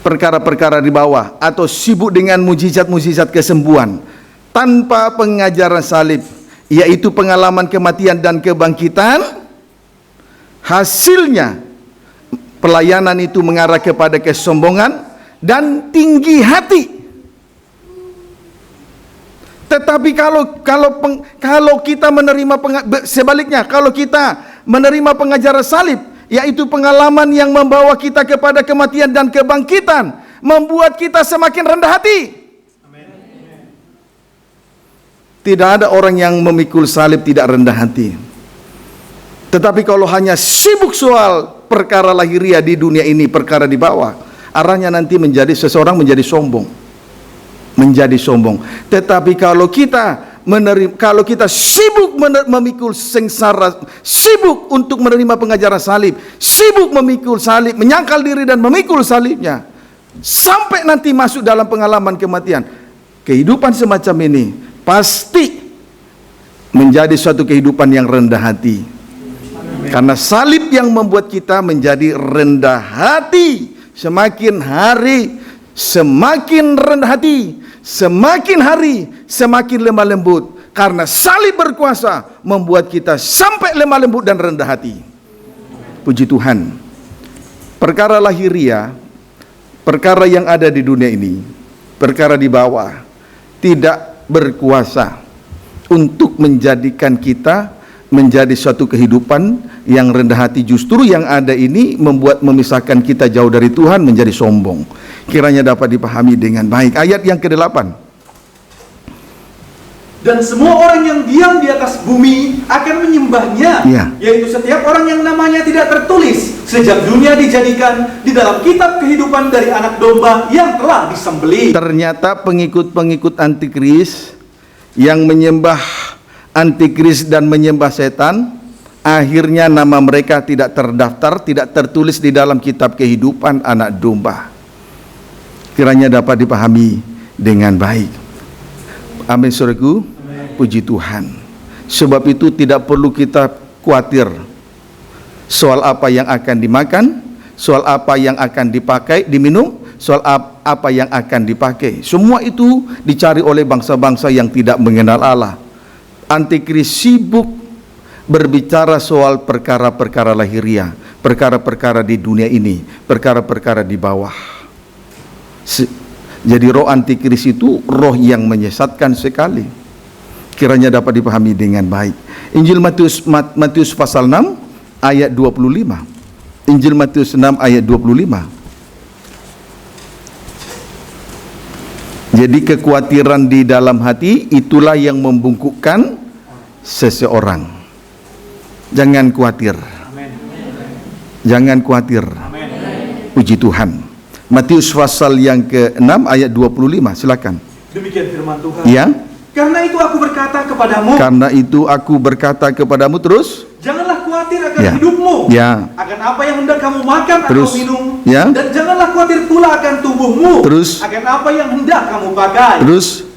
perkara-perkara di bawah, atau sibuk dengan mujizat-mujizat kesembuhan, tanpa pengajaran salib, yaitu pengalaman kematian dan kebangkitan, hasilnya pelayanan itu mengarah kepada kesombongan dan tinggi hati. Tetapi kalau kita menerima sebaliknya, kalau kita menerima pengajaran salib, yaitu pengalaman yang membawa kita kepada kematian dan kebangkitan, membuat kita semakin rendah hati. Tidak ada orang yang memikul salib tidak rendah hati. Tetapi kalau hanya sibuk soal perkara lahiriah di dunia ini, perkara di bawah, arahnya nanti seseorang menjadi sombong. Menjadi sombong. Tetapi kalau kita sibuk memikul sengsara, sibuk untuk menerima pengajaran salib, sibuk memikul salib, menyangkal diri dan memikul salibnya, sampai nanti masuk dalam pengalaman kematian, kehidupan semacam ini pasti menjadi suatu kehidupan yang rendah hati. Karena salib yang membuat kita menjadi rendah hati. Semakin hari semakin rendah hati, semakin hari semakin lemah lembut. Karena salib berkuasa membuat kita sampai lemah lembut dan rendah hati. Puji Tuhan. Perkara lahiriah, perkara yang ada di dunia ini, perkara di bawah, tidak berkuasa untuk menjadikan kita menjadi suatu kehidupan yang rendah hati. Justru yang ada ini memisahkan kita jauh dari Tuhan, menjadi sombong. Kiranya dapat dipahami dengan baik. Ayat yang ke-8. Dan semua orang yang diam di atas bumi akan menyembahnya, yaitu setiap orang yang namanya tidak tertulis sejak dunia dijadikan di dalam kitab kehidupan dari anak domba yang telah disembelih. Ternyata pengikut-pengikut antikris yang menyembah antikris dan menyembah setan, akhirnya nama mereka tidak terdaftar, tidak tertulis di dalam kitab kehidupan anak domba. Kiranya dapat dipahami dengan baik. Amin, saudaraku. Puji Tuhan. Sebab itu tidak perlu kita khawatir soal apa yang akan dimakan, soal apa yang akan dipakai, diminum, soal apa yang akan dipakai. Semua itu dicari oleh bangsa-bangsa yang tidak mengenal Allah. Antikris sibuk berbicara soal perkara-perkara lahiriah, perkara-perkara di dunia ini, perkara-perkara di bawah. Jadi roh antikris itu roh yang menyesatkan sekali. Kiranya dapat dipahami dengan baik. Injil Matius pasal 6 ayat 25. Injil Matius 6 ayat 25. Jadi kekhawatiran di dalam hati itulah yang membungkukkan seseorang. Jangan khawatir. Jangan khawatir. Puji Tuhan. Matius pasal yang ke-6 ayat 25. Silakan. Demikian firman Tuhan. Ya. Karena itu aku berkata kepadamu. Karena itu aku berkata kepadamu, terus. Janganlah khawatir akan hidupmu. Akan apa yang hendak kamu makan atau minum. Dan janganlah khawatir pula akan tubuhmu. Akan apa yang hendak kamu pakai.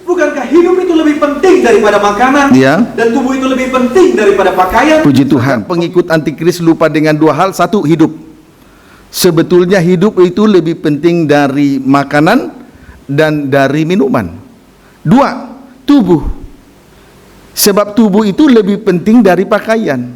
Bukankah hidup itu lebih penting daripada makanan? Dan tubuh itu lebih penting daripada pakaian? Puji Tuhan. Pengikut antikris lupa dengan dua hal. Satu, hidup. Sebetulnya hidup itu lebih penting dari makanan dan dari minuman. Dua, tubuh. Sebab tubuh itu lebih penting dari pakaian.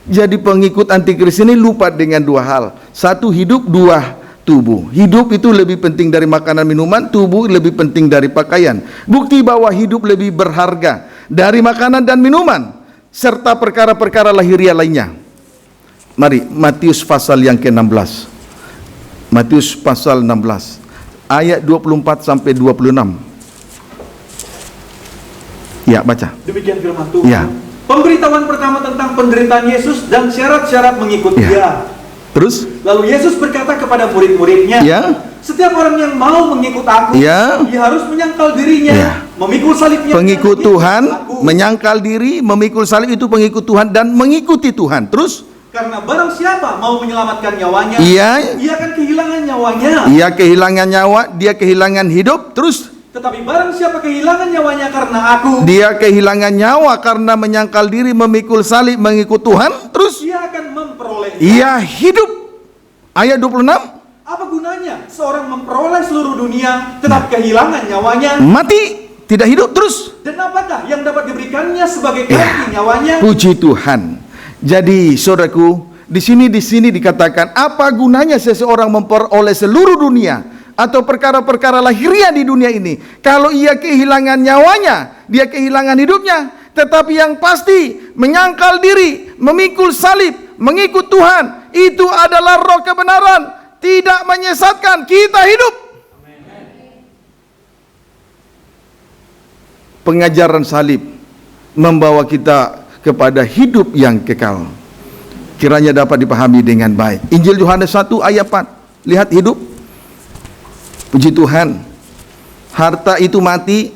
Jadi pengikut antikris ini lupa dengan dua hal. Satu, hidup. Dua, tubuh. Hidup itu lebih penting dari makanan minuman, tubuh lebih penting dari pakaian. Bukti bahwa hidup lebih berharga dari makanan dan minuman serta perkara-perkara lahiriah lainnya. Mari Matius pasal yang ke-16. Matius pasal 16 ayat 24 sampai 26. Ya, baca. Demikian firman Tuhan. Pemberitahuan pertama tentang penderitaan Yesus dan syarat-syarat mengikut Dia. Terus? Lalu Yesus berkata kepada murid-muridnya, setiap orang yang mau mengikut aku, dia harus menyangkal dirinya, memikul salibnya. Pengikut Tuhan, menyangkal diri, memikul salib itu pengikut Tuhan dan mengikuti Tuhan. Terus? Karena barang siapa mau menyelamatkan nyawanya, ia akan kehilangan nyawanya. Ia kehilangan nyawa, dia kehilangan hidup. Terus? Tetapi barang siapa kehilangan nyawanya karena aku, dia kehilangan nyawa karena menyangkal diri, memikul salib, mengikut Tuhan. Terus? Ia akan memperoleh. Ia hidup. Ayat 26. Apa gunanya seorang memperoleh seluruh dunia tetapi kehilangan nyawanya? Mati. tidak hidup. Terus, dan apakah yang dapat diberikannya sebagai ganti nyawanya? Puji Tuhan. Jadi saudaraku, di sini dikatakan, apa gunanya seseorang memperoleh seluruh dunia atau perkara-perkara lahiriah di dunia ini kalau ia kehilangan nyawanya, dia kehilangan hidupnya. Tetapi yang pasti, menyangkal diri, memikul salib, mengikut Tuhan, itu adalah roh kebenaran, tidak menyesatkan, kita hidup. Pengajaran salib membawa kita kepada hidup yang kekal. Kiranya dapat dipahami dengan baik. Injil Yohanes 1 ayat 4. Lihat hidup. Puji Tuhan. Harta itu mati.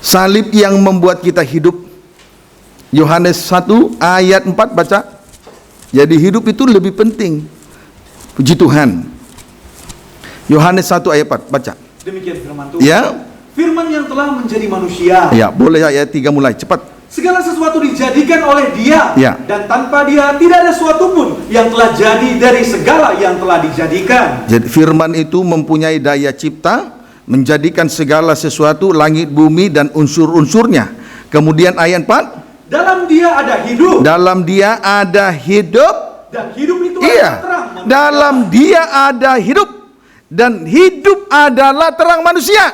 Salib yang membuat kita hidup. Yohanes 1 ayat 4 baca. Jadi hidup itu lebih penting. Puji Tuhan. Yohanes 1 ayat 4 baca. Demikian firman Tuhan. Ya. Firman yang telah menjadi manusia. Ya, boleh ayat 3 mulai cepat. Segala sesuatu dijadikan oleh Dia, ya. Dan tanpa Dia tidak ada sesuatu pun yang telah jadi dari segala yang telah dijadikan. Jadi firman itu mempunyai daya cipta, menjadikan segala sesuatu, langit, bumi dan unsur-unsurnya. Kemudian ayat 4, dalam Dia ada hidup. Dalam Dia ada hidup. Dan hidup itu iya. adalah terang manusia. Dalam Dia ada hidup. Dan hidup adalah terang manusia.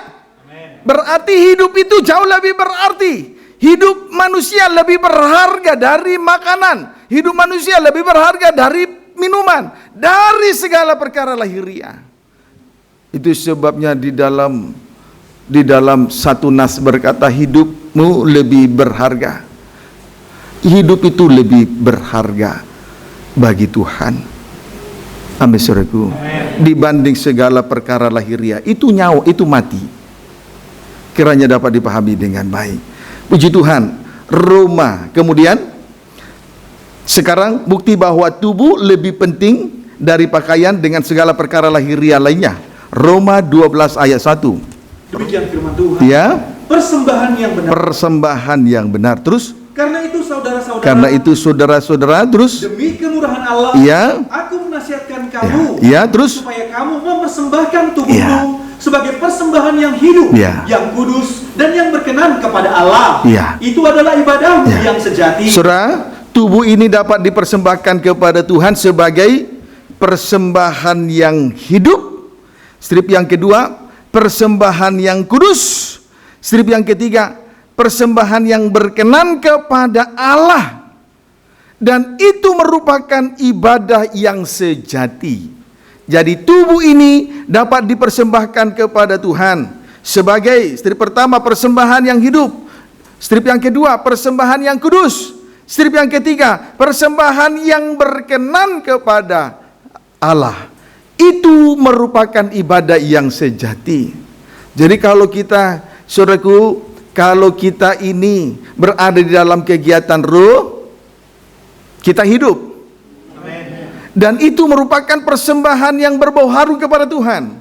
Amen. Berarti hidup itu jauh lebih berarti. Hidup manusia lebih berharga dari makanan. Hidup manusia lebih berharga dari minuman. Dari segala perkara lahiriah. Itu sebabnya di dalam satu nas berkata, hidupmu lebih berharga. Hidup itu lebih berharga bagi Tuhan. Amin saudaraku. Dibanding segala perkara lahiriah. Itu nyawa, itu mati. Kiranya dapat dipahami dengan baik. Puji Tuhan. Roma. Kemudian sekarang bukti bahwa tubuh lebih penting dari pakaian dengan segala perkara lahiriah lainnya. Roma 12 ayat 1. Demikian firman Tuhan. Ya. Persembahan yang benar. Persembahan yang benar. Terus. Karena itu saudara-saudara. Terus. Demi kemurahan Allah. Ya. Aku menasihatkan kamu. Ya. Terus. Supaya kamu mempersembahkan tubuhmu. Sebagai persembahan yang hidup, yang kudus, dan yang berkenan kepada Allah. Itu adalah ibadahmu yang sejati. Saudara, tubuh ini dapat dipersembahkan kepada Tuhan sebagai persembahan yang hidup. Strip yang kedua, persembahan yang kudus. Strip yang ketiga, persembahan yang berkenan kepada Allah. Dan itu merupakan ibadah yang sejati. Jadi tubuh ini dapat dipersembahkan kepada Tuhan sebagai strip pertama persembahan yang hidup, strip yang kedua persembahan yang kudus, strip yang ketiga persembahan yang berkenan kepada Allah. Itu merupakan ibadah yang sejati. Jadi kalau kita, saudaraku, kalau kita ini berada di dalam kegiatan roh, kita hidup. Dan itu merupakan persembahan yang berbau harum kepada Tuhan.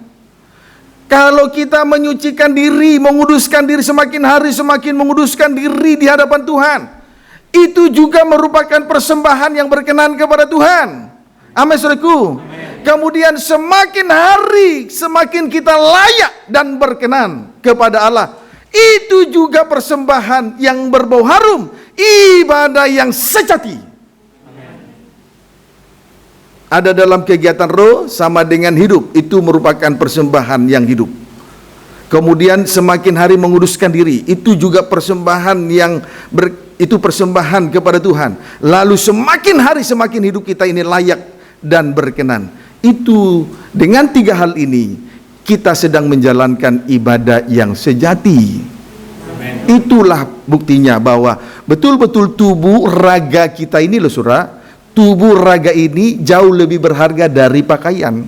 Kalau kita menyucikan diri, menguduskan diri, semakin hari semakin menguduskan diri di hadapan Tuhan, itu juga merupakan persembahan yang berkenan kepada Tuhan. Amin saudaraku. Kemudian semakin hari semakin kita layak dan berkenan kepada Allah. Itu juga persembahan yang berbau harum, ibadah yang sejati. Ada dalam kegiatan roh sama dengan hidup, itu merupakan persembahan yang hidup. Kemudian semakin hari menguduskan diri, itu juga persembahan yang itu persembahan kepada Tuhan. Lalu semakin hari semakin hidup kita ini layak dan berkenan. Itu dengan tiga hal ini kita sedang menjalankan ibadah yang sejati. Amen. Itulah buktinya bahwa betul-betul tubuh raga kita ini loh saudara. Tubuh raga ini jauh lebih berharga dari pakaian.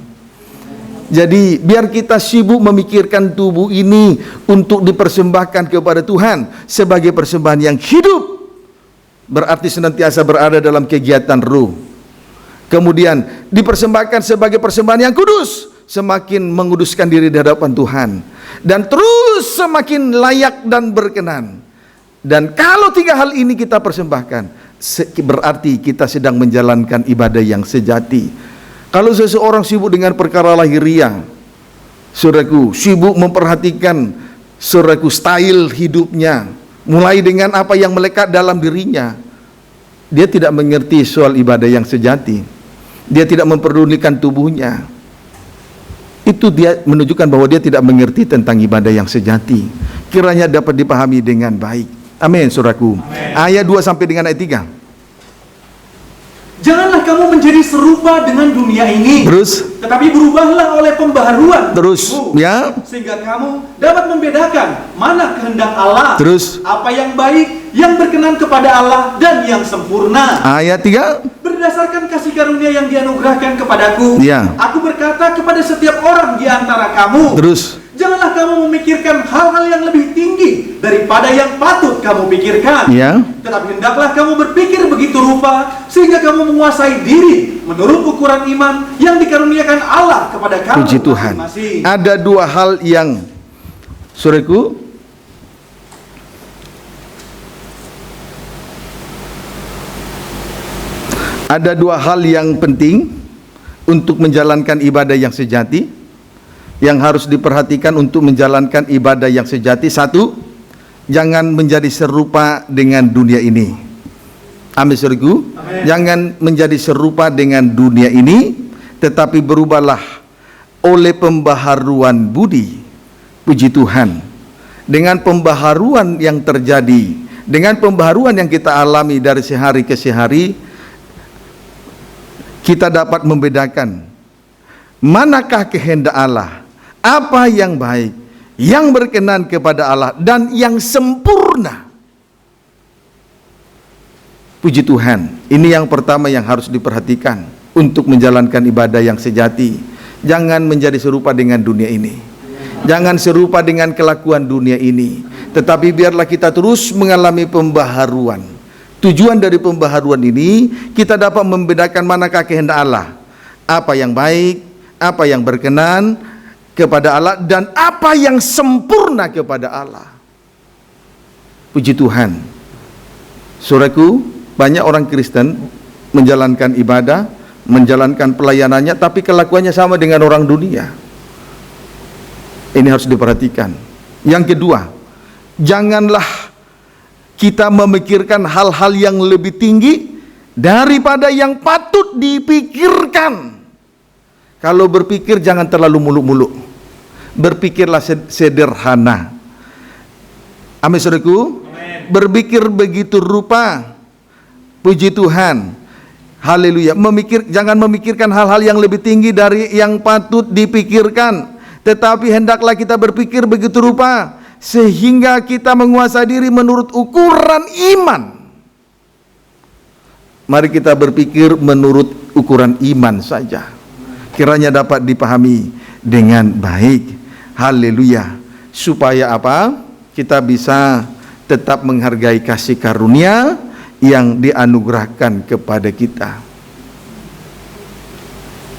Jadi biar kita sibuk memikirkan tubuh ini untuk dipersembahkan kepada Tuhan sebagai persembahan yang hidup. Berarti senantiasa berada dalam kegiatan ruh. Kemudian dipersembahkan sebagai persembahan yang kudus, semakin menguduskan diri di hadapan Tuhan. Dan terus semakin layak dan berkenan. Dan kalau tiga hal ini kita persembahkan, berarti kita sedang menjalankan ibadah yang sejati. Kalau seseorang sibuk dengan perkara lahiriah, saudaraku, sibuk memperhatikan saudaraku, style hidupnya, mulai dengan apa yang melekat dalam dirinya, dia tidak mengerti soal ibadah yang sejati. Dia tidak memperdulikan tubuhnya. Itu dia menunjukkan bahwa dia tidak mengerti tentang ibadah yang sejati. Kiranya dapat dipahami dengan baik. Amin, saudaraku. Amin. Ayat 2 sampai dengan ayat 3. Janganlah kamu menjadi serupa dengan dunia ini. Terus, tetapi berubahlah oleh pembaharuan. Terus, ya. Sehingga kamu dapat membedakan mana kehendak Allah. Terus, apa yang baik, yang berkenan kepada Allah dan yang sempurna. Ayat 3. Berdasarkan kasih karunia yang dianugerahkan kepadaku, ya, aku berkata kepada setiap orang di antara kamu. Terus, janganlah kamu memikirkan hal-hal yang lebih tinggi daripada yang patut kamu pikirkan. ya, Tetapi hendaklah kamu berpikir begitu rupa sehingga kamu menguasai diri menurut ukuran iman yang dikaruniakan Allah kepada kamu. Puji Tuhan. Masing-masing. Ada dua hal yang, saudaraku, ada dua hal yang penting untuk menjalankan ibadah yang sejati, yang harus diperhatikan untuk menjalankan ibadah yang sejati. Satu, jangan menjadi serupa dengan dunia ini. Amin, saudaraku. Jangan menjadi serupa dengan dunia ini, tetapi berubahlah oleh pembaharuan budi. Puji Tuhan. Dengan pembaharuan yang terjadi, dengan pembaharuan yang kita alami dari sehari ke sehari, kita dapat membedakan manakah kehendak Allah, apa yang baik, yang berkenan kepada Allah, dan yang sempurna. Puji Tuhan. Ini yang pertama yang harus diperhatikan untuk menjalankan ibadah yang sejati. Jangan menjadi serupa dengan dunia ini. Jangan serupa dengan kelakuan dunia ini. Tetapi biarlah kita terus mengalami pembaharuan. Tujuan dari pembaharuan ini, kita dapat membedakan manakah kehendak Allah, apa yang baik, apa yang berkenan kepada Allah, dan apa yang sempurna kepada Allah. Puji Tuhan. Saudaraku, banyak orang Kristen menjalankan ibadah, menjalankan pelayanannya, tapi kelakuannya sama dengan orang dunia. Ini harus diperhatikan. Yang kedua, janganlah kita memikirkan hal-hal yang lebih tinggi daripada yang patut dipikirkan. Kalau berpikir jangan terlalu muluk-muluk. Berpikirlah sederhana. Amin, saudaraku. Berpikir begitu rupa. Puji Tuhan. Haleluya. Jangan memikirkan hal-hal yang lebih tinggi dari yang patut dipikirkan, tetapi hendaklah kita berpikir begitu rupa sehingga kita menguasai diri menurut ukuran iman. Mari kita berpikir menurut ukuran iman saja. Kiranya dapat dipahami dengan baik. Haleluya. Supaya apa? Kita bisa tetap menghargai kasih karunia yang dianugerahkan kepada kita.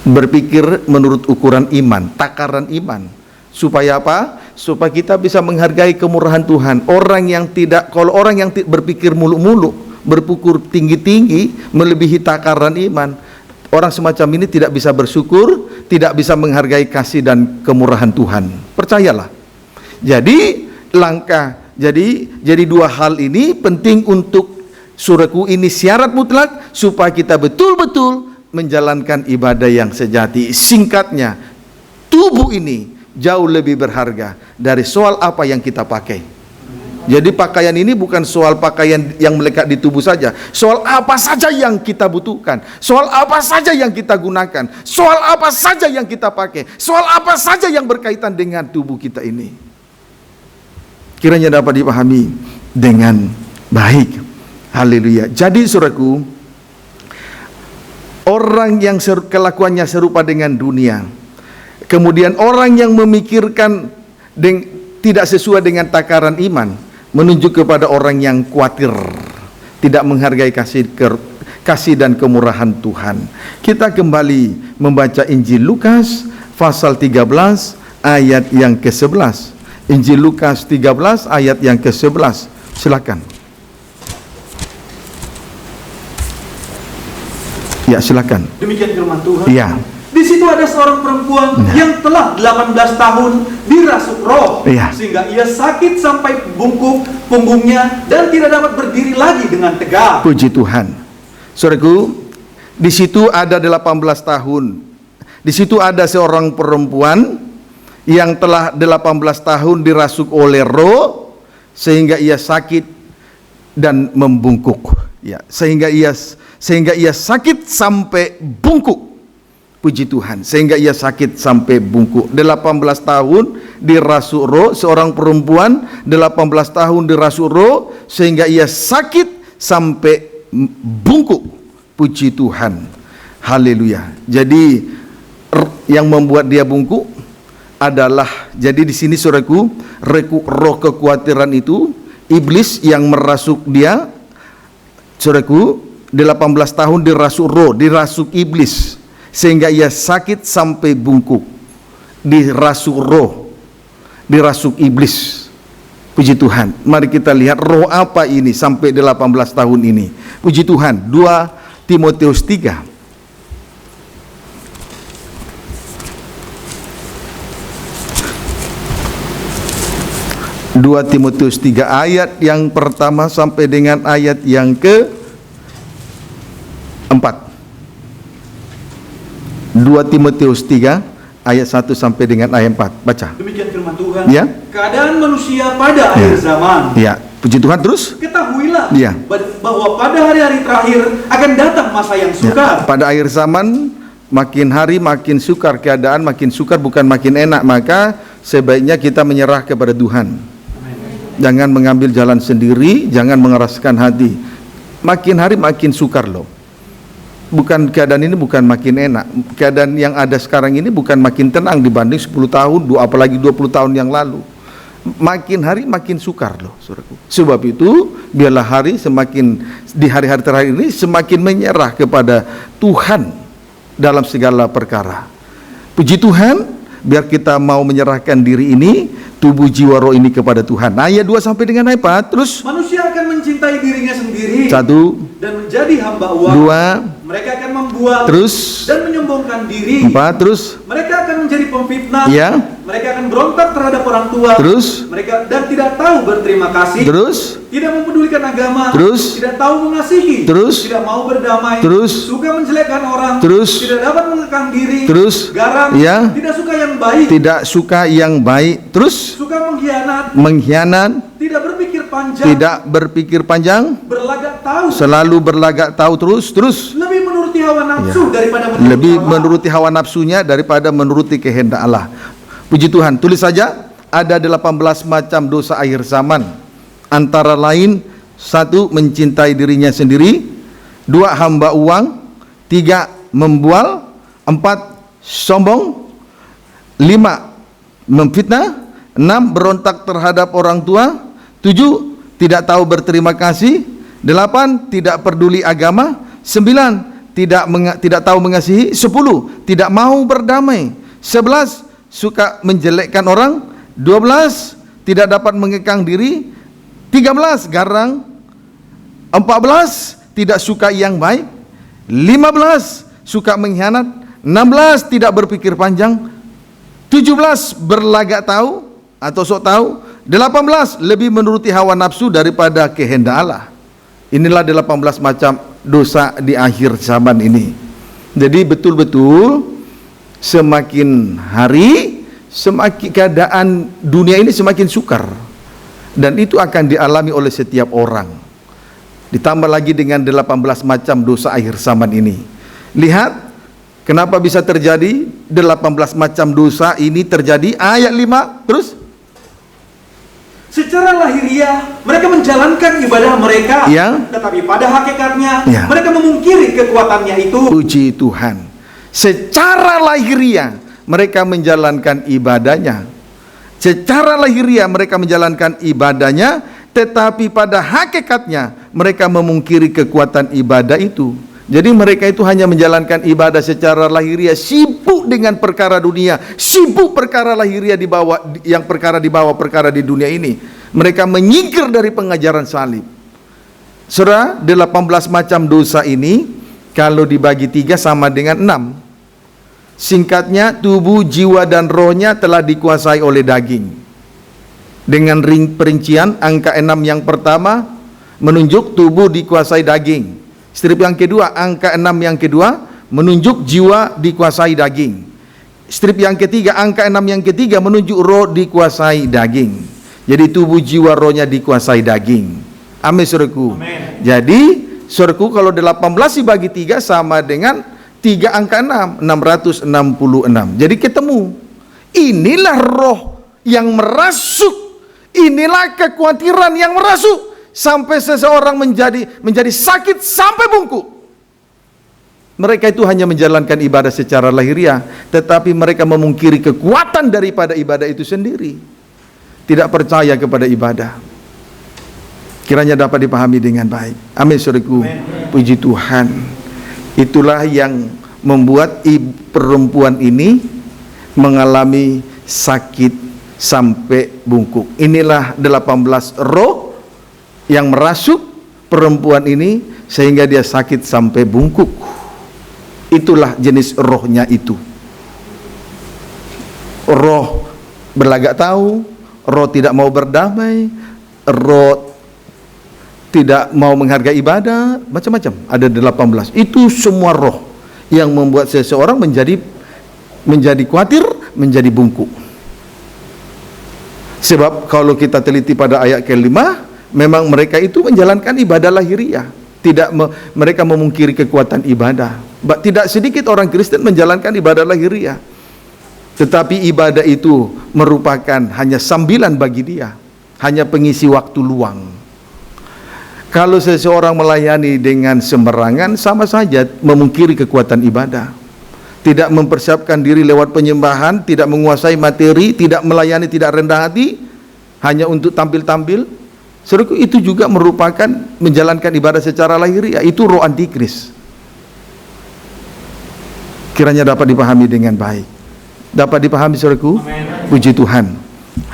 Berpikir menurut ukuran iman, takaran iman. Supaya apa? Supaya kita bisa menghargai kemurahan Tuhan. Kalau orang yang berpikir muluk-muluk, berpikir tinggi-tinggi, melebihi takaran iman, orang semacam ini tidak bisa bersyukur, tidak bisa menghargai kasih dan kemurahan Tuhan. Percayalah. Jadi dua hal ini penting untuk saudaraku, ini syarat mutlak supaya kita betul-betul menjalankan ibadah yang sejati. Singkatnya, tubuh ini jauh lebih berharga dari soal apa yang kita pakai. Jadi pakaian ini bukan soal pakaian yang melekat di tubuh saja, soal apa saja yang kita butuhkan, soal apa saja yang kita gunakan, soal apa saja yang kita pakai, soal apa saja yang berkaitan dengan tubuh kita ini. Kiranya dapat dipahami dengan baik. Haleluya. Jadi saudaraku, orang yang kelakuannya serupa dengan dunia, kemudian orang yang memikirkan tidak sesuai dengan takaran iman, menunjuk kepada orang yang khawatir, tidak menghargai kasih dan kemurahan Tuhan. Kita kembali membaca Injil Lukas pasal 13 ayat yang ke-11. Injil Lukas 13 ayat yang ke-11. Silakan. Ya, silakan. Demikian firman Tuhan. Ya. Di situ ada seorang perempuan yang telah 18 tahun dirasuk roh, sehingga ia sakit sampai bungkuk punggungnya dan tidak dapat berdiri lagi dengan tegak. Puji Tuhan. Saudaraku, di situ ada 18 tahun. Di situ ada seorang perempuan yang telah 18 tahun dirasuk oleh roh sehingga ia sakit dan membungkuk. Ya, sehingga ia sakit sampai bungkuk. Puji Tuhan, sehingga ia sakit sampai bungkuk. 18 tahun dirasuk roh, seorang perempuan 18 tahun dirasuk roh sehingga ia sakit sampai bungkuk. Puji Tuhan. Haleluya. Jadi yang membuat dia bungkuk adalah, jadi di sini saudaraku, roh kekhawatiran itu, iblis yang merasuk dia. Saudaraku, 18 tahun dirasuk roh, dirasuk iblis sehingga ia sakit sampai bungkuk, dirasuk roh, dirasuk iblis. Puji Tuhan. Mari kita lihat roh apa ini sampai 18 tahun ini. Puji Tuhan. 2 Timotius 3. 2 Timotius 3 ayat yang pertama sampai dengan ayat yang ke-4. 2 Timotius 3 ayat 1 sampai dengan ayat 4. Baca. Demikian firman Tuhan. Ya. Keadaan manusia pada akhir zaman. Ya. Puji Tuhan. Terus. Ketahuilah Ya. bahwa pada hari-hari terakhir akan datang masa yang sukar. Ya. Pada akhir zaman makin hari makin sukar, keadaan makin sukar, bukan makin enak. Maka sebaiknya kita menyerah kepada Tuhan. Jangan mengambil jalan sendiri, jangan mengeraskan hati. Makin hari makin sukar loh. Bukan, keadaan ini bukan makin enak. Keadaan yang ada sekarang ini bukan makin tenang dibanding 10 tahun, apalagi 20 tahun yang lalu. Makin hari makin sukar loh, saudaraku. Sebab itu, biarlah di hari-hari terakhir ini semakin menyerah kepada Tuhan dalam segala perkara. Puji Tuhan, biar kita mau menyerahkan diri ini, tubuh jiwa roh ini kepada Tuhan. Ayat 2 sampai dengan ayat 4. Terus manusia akan mencintai dirinya sendiri. 1 dan menjadi hamba uang. 2. Mereka akan membual Terus dan menyombongkan diri. 4. Terus mereka akan menjadi pemfitnah. Ya. Mereka akan berontak terhadap orang tua. Terus mereka dan tidak tahu berterima kasih. Terus tidak mempedulikan agama. Terus tidak tahu mengasihi. Terus tidak mau berdamai. Terus suka menjelekkan orang. Terus tidak dapat mengekang diri. Terus garang. Ya. Tidak suka yang baik. Tidak suka yang baik. Terus suka mengkhianat. Tidak berpikir panjang. Tidak berpikir panjang. Berlagak tahu. Selalu berlagak tahu. Terus lebih menuruti hawa nafsu daripada menuruti hawa nafsunya daripada menuruti kehendak Allah. Puji Tuhan. Tulis saja, ada 18 macam dosa akhir zaman. Antara lain, 1. mencintai dirinya sendiri, 2. hamba uang, 3. membual, 4. sombong, 5. memfitnah, 6. berontak terhadap orang tua, 7. tidak tahu berterima kasih, 8. tidak peduli agama, 9. tidak tahu mengasihi, 10. tidak mau berdamai, 11. suka menjelekkan orang, 12. tidak dapat mengekang diri, 13. garang, 14. tidak suka yang baik, 15. suka mengkhianat, 16. tidak berpikir panjang, 17. berlagak tahu atau sok tahu, 18. lebih menuruti hawa nafsu daripada kehendak Allah. Inilah 18 macam dosa di akhir zaman ini. Jadi betul-betul semakin hari semakin keadaan dunia ini semakin sukar, dan itu akan dialami oleh setiap orang. Ditambah lagi dengan 18 macam dosa akhir zaman ini. Lihat kenapa bisa terjadi 18 macam dosa ini terjadi. Ayat 5 terus. Secara lahiriah mereka menjalankan ibadah mereka, tetapi pada hakikatnya mereka memungkiri kekuatannya itu. Puji Tuhan. Secara lahiriah mereka menjalankan ibadahnya. Secara lahiriah mereka menjalankan ibadahnya, tetapi pada hakikatnya mereka memungkiri kekuatan ibadah itu. Jadi mereka itu hanya menjalankan ibadah secara lahiriah, sibuk dengan perkara dunia, sibuk perkara lahiriah yang perkara perkara di dunia ini. Mereka menyingkir dari pengajaran salib. Saudara, 18 macam dosa ini kalau dibagi 3 sama dengan 6. Singkatnya, tubuh, jiwa, dan rohnya telah dikuasai oleh daging. Dengan perincian, angka 6 yang pertama menunjuk tubuh dikuasai daging. Strip yang kedua, angka 6 yang kedua menunjuk jiwa dikuasai daging. Strip yang ketiga, angka 6 yang ketiga menunjuk roh dikuasai daging. Jadi tubuh, jiwa, rohnya dikuasai daging. Amin, saudaraku. Jadi saudaraku, kalau 18 dibagi 3 sama dengan 3 angka 6, 666. Jadi ketemu. Inilah roh yang merasuk. Inilah kekhawatiran yang merasuk sampai seseorang menjadi sakit sampai bungkuk. Mereka itu hanya menjalankan ibadah secara lahiriah, tetapi mereka memungkiri kekuatan daripada ibadah itu sendiri. Tidak percaya kepada ibadah. Kiranya dapat dipahami dengan baik. Amin, saudaraku. Puji Tuhan. Itulah yang membuat perempuan ini mengalami sakit sampai bungkuk. Inilah 18 roh yang merasuk perempuan ini sehingga dia sakit sampai bungkuk. Itulah jenis rohnya itu. Roh berlagak tahu, roh tidak mau berdamai, roh tidak mau menghargai ibadah, macam-macam. Ada 18. Itu semua roh yang membuat seseorang menjadi khawatir, menjadi bungkuk. Sebab kalau kita teliti pada ayat ke-5, memang mereka itu menjalankan ibadah lahiriah. Mereka memungkiri kekuatan ibadah. Tidak sedikit orang Kristen menjalankan ibadah lahiriah. Tetapi ibadah itu merupakan hanya sambilan bagi dia, hanya pengisi waktu luang. Kalau seseorang melayani dengan sembarangan, sama saja memungkiri kekuatan ibadah. Tidak mempersiapkan diri lewat penyembahan, tidak menguasai materi, tidak melayani, tidak rendah hati, hanya untuk tampil-tampil. Saudaraku, itu juga merupakan menjalankan ibadah secara lahiriah. Itu roh antikris. Kiranya dapat dipahami dengan baik. Dapat dipahami, saudaraku? Puji Tuhan.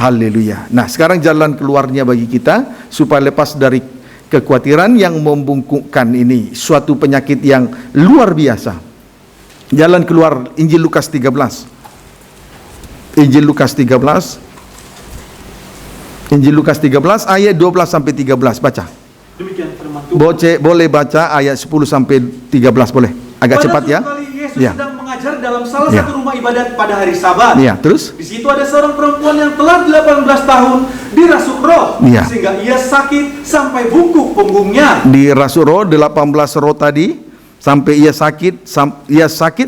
Haleluya. Nah, sekarang jalan keluarnya bagi kita supaya lepas dari kekhawatiran yang membungkukkan ini, suatu penyakit yang luar biasa. Jalan keluar, Injil Lukas 13. Injil Lukas 13. Injil Lukas 13 ayat 12 sampai 13, baca. Demikian firman Tuhan. Boleh baca ayat 10 sampai 13, boleh. Agak cepat ya. Yesus sedang mengajar dalam salah satu rumah ibadat pada hari Sabat. Terus? Di situ ada seorang perempuan yang telah 18 tahun dirasuk roh, sehingga ia sakit sampai bungkuk punggungnya. Dirasuk roh 18 roh tadi. Sampai ia sakit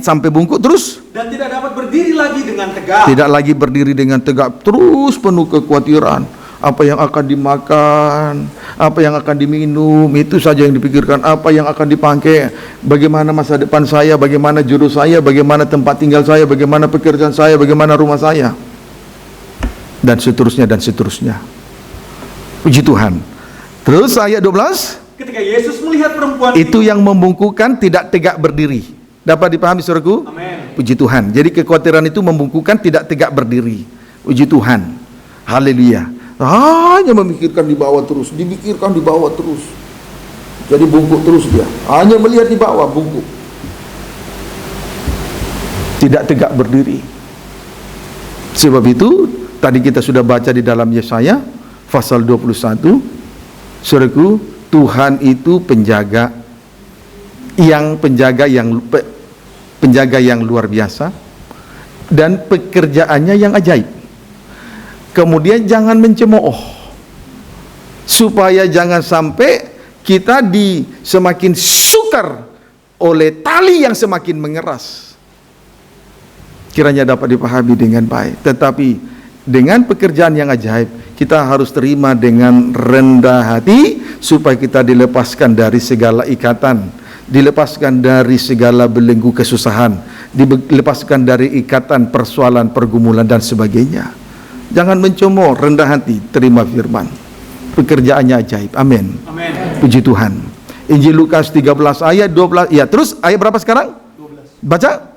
sampai bungkuk, terus dan tidak dapat berdiri lagi dengan tegak. Tidak lagi berdiri dengan tegak, terus penuh kekhawatiran. Apa yang akan dimakan, apa yang akan diminum, itu saja yang dipikirkan. Apa yang akan dipakai, bagaimana masa depan saya, bagaimana juru saya, bagaimana tempat tinggal saya, bagaimana pekerjaan saya, bagaimana rumah saya, dan seterusnya dan seterusnya. Puji Tuhan. Terus ayat 12. Ketika Yesus melihat perempuan itu yang membungkukkan tidak tegak berdiri. Dapat dipahami, saudaraku? Amin. Puji Tuhan. Jadi kekhawatiran itu membungkukkan tidak tegak berdiri. Puji Tuhan. Haleluya. Hanya memikirkan di bawah terus, dipikirkan di bawah terus. Jadi bungkuk terus dia. Hanya melihat di bawah, bungkuk. Tidak tegak berdiri. Sebab itu tadi kita sudah baca di dalam Yesaya pasal 21. Saudaraku, Tuhan itu penjaga yang luar biasa, dan pekerjaannya yang ajaib. Kemudian jangan mencemooh, supaya jangan sampai kita semakin sukar oleh tali yang semakin mengeras. Kiranya dapat dipahami dengan baik. Tetapi dengan pekerjaan yang ajaib, kita harus terima dengan rendah hati, supaya kita dilepaskan dari segala ikatan, dilepaskan dari segala belenggu kesusahan, dilepaskan dari ikatan persoalan, pergumulan dan sebagainya. Jangan mencemooh, rendah hati, terima firman. Pekerjaannya ajaib. Amin. Puji Tuhan. Injil Lukas 13 ayat 12. Ya, terus ayat berapa sekarang? 12. Baca.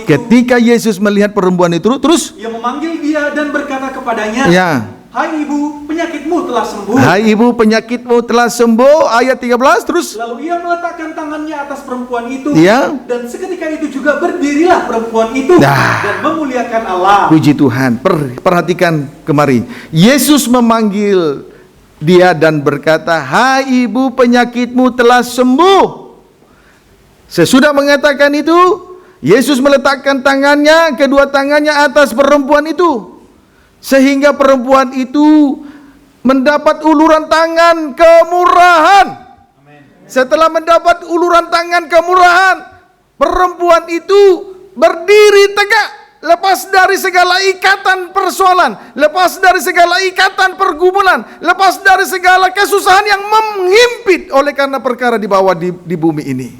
Ketika Yesus melihat perempuan itu, terus ia memanggil dia dan berkata kepadanya, Hai ibu, penyakitmu telah sembuh. Hai ibu, penyakitmu telah sembuh. Ayat 13 terus. Lalu ia meletakkan tangannya atas perempuan itu. Ya. Dan seketika itu juga berdirilah perempuan itu dan memuliakan Allah. Puji Tuhan. Perhatikan kemari. Yesus memanggil dia dan berkata, hai ibu, penyakitmu telah sembuh. Sesudah mengatakan itu, Yesus meletakkan tangannya, kedua tangannya atas perempuan itu, sehingga perempuan itu mendapat uluran tangan kemurahan. Setelah mendapat uluran tangan kemurahan, perempuan itu berdiri tegak, lepas dari segala ikatan persoalan, lepas dari segala ikatan pergumulan, lepas dari segala kesusahan yang menghimpit oleh karena perkara di bawah di bumi ini.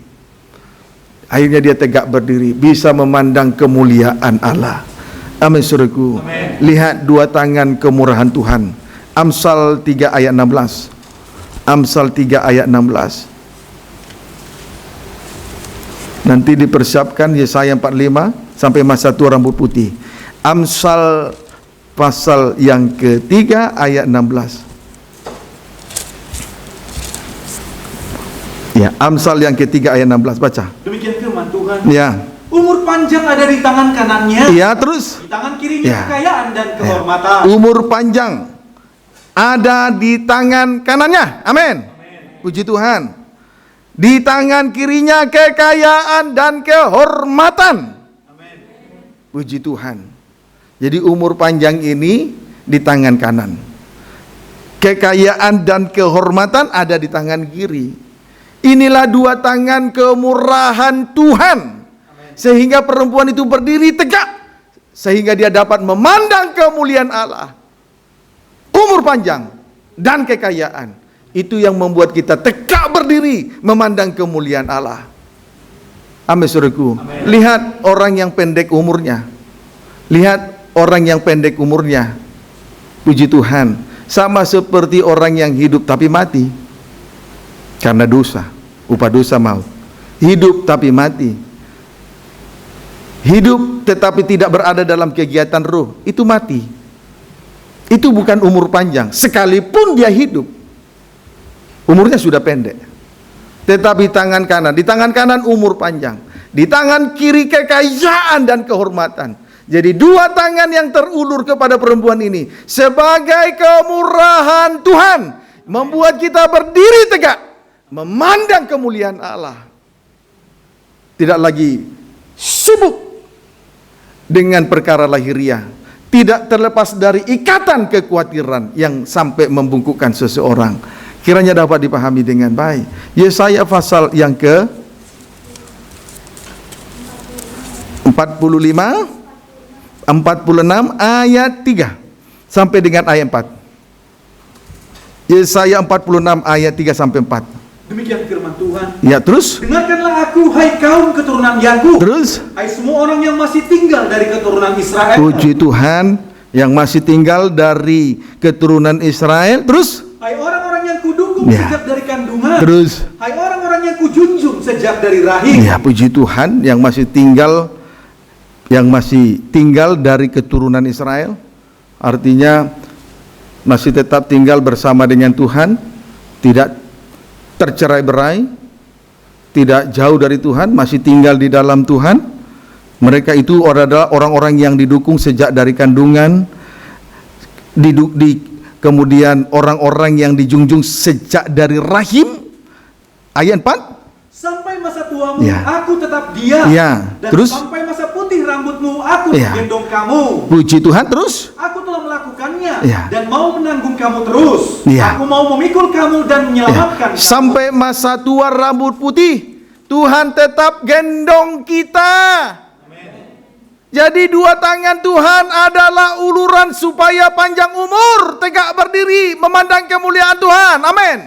Akhirnya dia tegak berdiri, bisa memandang kemuliaan Allah. Amin, saudaraku. Lihat dua tangan kemurahan Tuhan. Amsal 3 ayat 16. Amsal 3 ayat 16. Nanti dipersiapkan Yesaya 45 sampai masa tua rambut putih. Amsal pasal yang ketiga ayat 16. Ya, Amsal yang ketiga ayat 16, baca. Demikian firman Tuhan. Ya. Umur panjang ada di tangan kanannya. Ya, terus. Di tangan kirinya kekayaan dan kehormatan. Umur panjang ada di tangan kanannya. Amin. Puji Tuhan. Di tangan kirinya kekayaan dan kehormatan. Amin. Puji Tuhan. Jadi umur panjang ini di tangan kanan. Kekayaan dan kehormatan ada di tangan kiri. Inilah dua tangan kemurahan Tuhan. Sehingga perempuan itu berdiri tegak, sehingga dia dapat memandang kemuliaan Allah. Umur panjang dan kekayaan, itu yang membuat kita tegak berdiri memandang kemuliaan Allah. Amin, saudaraku. Lihat orang yang pendek umurnya. Lihat orang yang pendek umurnya. Puji Tuhan. Sama seperti orang yang hidup tapi mati karena dosa. Upah dosa maut. Hidup tapi mati. Hidup tetapi tidak berada dalam kegiatan roh, itu mati. Itu bukan umur panjang. Sekalipun dia hidup, umurnya sudah pendek. Tetapi tangan kanan, di tangan kanan umur panjang, di tangan kiri kekayaan dan kehormatan. Jadi dua tangan yang terulur kepada perempuan ini sebagai kemurahan Tuhan, membuat kita berdiri tegak memandang kemuliaan Allah. Tidak lagi sibuk dengan perkara lahiriah, tidak terlepas dari ikatan kekhawatiran yang sampai membungkukkan seseorang. Kiranya dapat dipahami dengan baik. Yesaya pasal yang ke 45, 46 ayat 3 sampai dengan ayat 4. Yesaya 46 ayat 3 sampai 4. Demikian firman Tuhan. Ya, terus. Dengarkanlah aku, hai kaum keturunan Yakub. Terus. Hai semua orang yang masih tinggal dari keturunan Israel. Puji Tuhan, yang masih tinggal dari keturunan Israel. Terus. Hai orang-orang yang kudukung sejak dari kandungan. Terus. Hai orang-orang yang kujunjung sejak dari rahim. Ya, puji Tuhan, yang masih tinggal dari keturunan Israel. Artinya masih tetap tinggal bersama dengan Tuhan, tidak tercerai-berai, tidak jauh dari Tuhan, masih tinggal di dalam Tuhan. Mereka itu adalah orang-orang yang didukung sejak dari kandungan, kemudian orang-orang yang dijunjung sejak dari rahim. Ayat 4. Sampai masa tuamu aku tetap diam, dan terus, sampai masa putih rambutmu aku menggendong kamu. Puji Tuhan. Terus, aku telah melakukannya dan mau menanggung kamu terus. Aku mau memikul kamu dan menyelamatkan kamu. Sampai masa tua rambut putih, Tuhan tetap gendong kita. Amen. Jadi dua tangan Tuhan adalah uluran supaya panjang umur, tegak berdiri memandang kemuliaan Tuhan. Amin.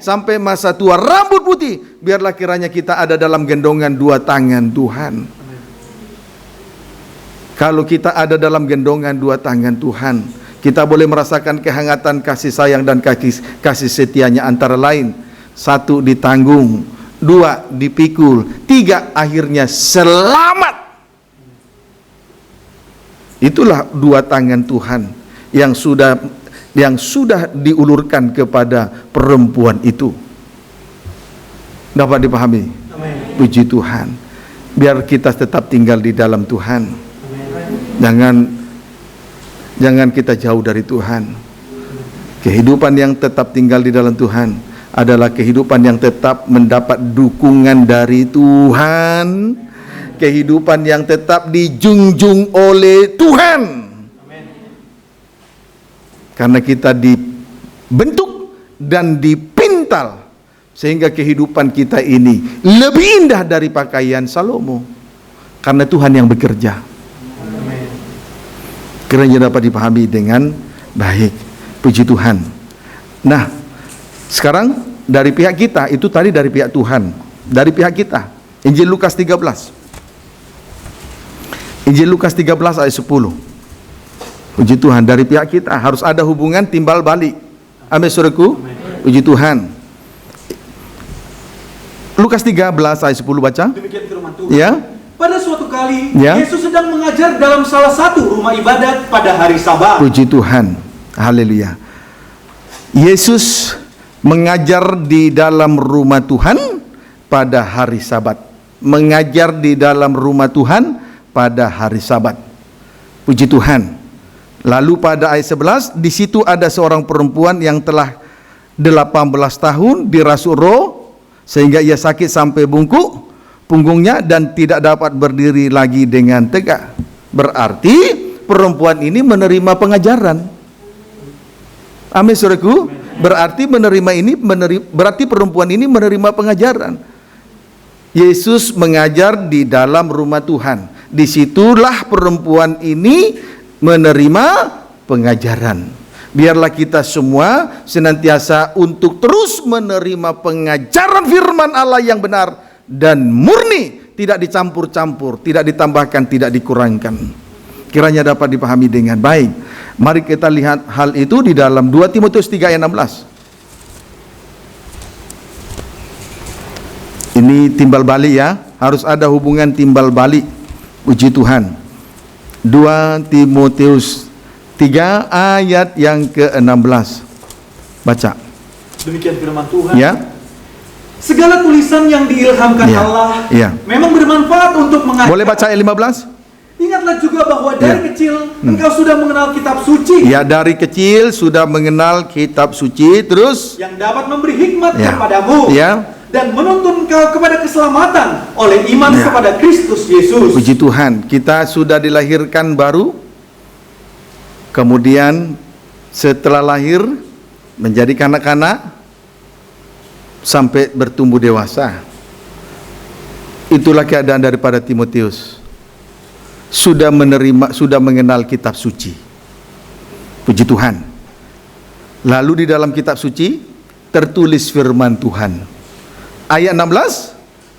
Sampai masa tua rambut putih, biarlah kiranya kita ada dalam gendongan dua tangan Tuhan. Amen. Kalau kita ada dalam gendongan dua tangan Tuhan, kita boleh merasakan kehangatan kasih sayang dan kasih setianya, antara lain, 1, ditanggung, 2, dipikul, 3, akhirnya selamat. Itulah dua tangan Tuhan yang sudah yang sudah diulurkan kepada perempuan itu. Dapat dipahami? Amin. Puji Tuhan. Biar kita tetap tinggal di dalam Tuhan. Jangan kita jauh dari Tuhan. Kehidupan yang tetap tinggal di dalam Tuhan adalah kehidupan yang tetap mendapat dukungan dari Tuhan. Kehidupan yang tetap dijunjung oleh Tuhan. Karena kita dibentuk dan dipintal sehingga kehidupan kita ini lebih indah dari pakaian Salomo. Karena Tuhan yang bekerja. Kiranya dapat dipahami dengan baik. Puji Tuhan. Nah, sekarang dari pihak kita, itu tadi dari pihak Tuhan. Dari pihak kita, Injil Lukas 13. Injil Lukas 13 ayat 10. Puji Tuhan, dari pihak kita harus ada hubungan timbal balik. Amin, saudaraku. Puji Tuhan. Lukas 13 ayat 10 baca. Demikian firman Tuhan. Ya. Pada suatu kali, Ya. Yesus sedang mengajar dalam salah satu rumah ibadat pada hari Sabat. Puji Tuhan. Haleluya. Yesus mengajar di dalam rumah Tuhan pada hari Sabat. Mengajar di dalam rumah Tuhan pada hari Sabat. Puji Tuhan. Lalu pada ayat 11, di situ ada seorang perempuan yang telah 18 tahun dirasuk roh sehingga ia sakit sampai bungkuk punggungnya dan tidak dapat berdiri lagi dengan tegak. Berarti perempuan ini menerima pengajaran. Amin, saudaraku. Berarti berarti perempuan ini menerima pengajaran. Yesus mengajar di dalam rumah Tuhan. Disitulah perempuan ini menerima pengajaran. Biarlah kita semua senantiasa untuk terus menerima pengajaran firman Allah yang benar dan murni, tidak dicampur-campur, tidak ditambahkan, tidak dikurangkan. Kiranya dapat dipahami dengan baik. Mari kita lihat hal itu di dalam 2 Timotius 3 ayat 16. Ini timbal balik ya, harus ada hubungan timbal balik. Puji Tuhan. 2 Timotius 3 ayat yang ke-16. Baca. Demikian firman Tuhan. Ya. Segala tulisan yang diilhamkan Ya. Allah memang bermanfaat untuk mengajar. Boleh baca ayat 15? Ingatlah juga bahwa dari kecil engkau sudah mengenal kitab suci. Ya, dari kecil sudah mengenal kitab suci, terus yang dapat memberi hikmat kepadamu. Ya. Dan menuntun engkau kepada keselamatan oleh iman kepada Kristus Yesus. Puji Tuhan, kita sudah dilahirkan baru. Kemudian setelah lahir menjadi kanak-kanak sampai bertumbuh dewasa. Itulah keadaan daripada Timotius. Sudah mengenal kitab suci. Puji Tuhan. Lalu di dalam kitab suci tertulis firman Tuhan. Ayat 16,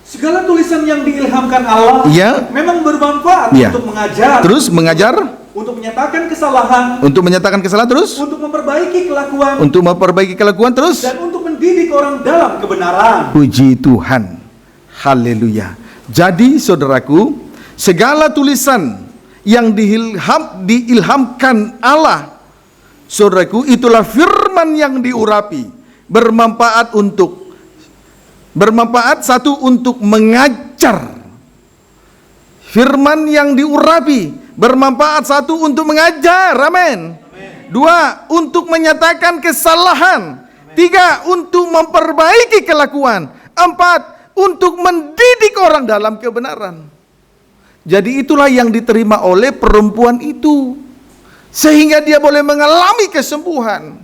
segala tulisan yang diilhamkan Allah memang bermanfaat untuk mengajar. Terus mengajar, untuk menyatakan kesalahan. Untuk menyatakan kesalahan terus. Untuk memperbaiki kelakuan. Untuk memperbaiki kelakuan terus. Dan untuk mendidik orang dalam kebenaran. Puji Tuhan. Haleluya. Jadi saudaraku, segala tulisan yang diilhamkan Allah, saudaraku, itulah firman yang diurapi, bermanfaat satu untuk mengajar. Firman yang diurapi bermanfaat satu untuk mengajar, amin. 2, untuk menyatakan kesalahan. 3, untuk memperbaiki kelakuan. 4, untuk mendidik orang dalam kebenaran. Jadi itulah yang diterima oleh perempuan itu, sehingga dia boleh mengalami kesembuhan.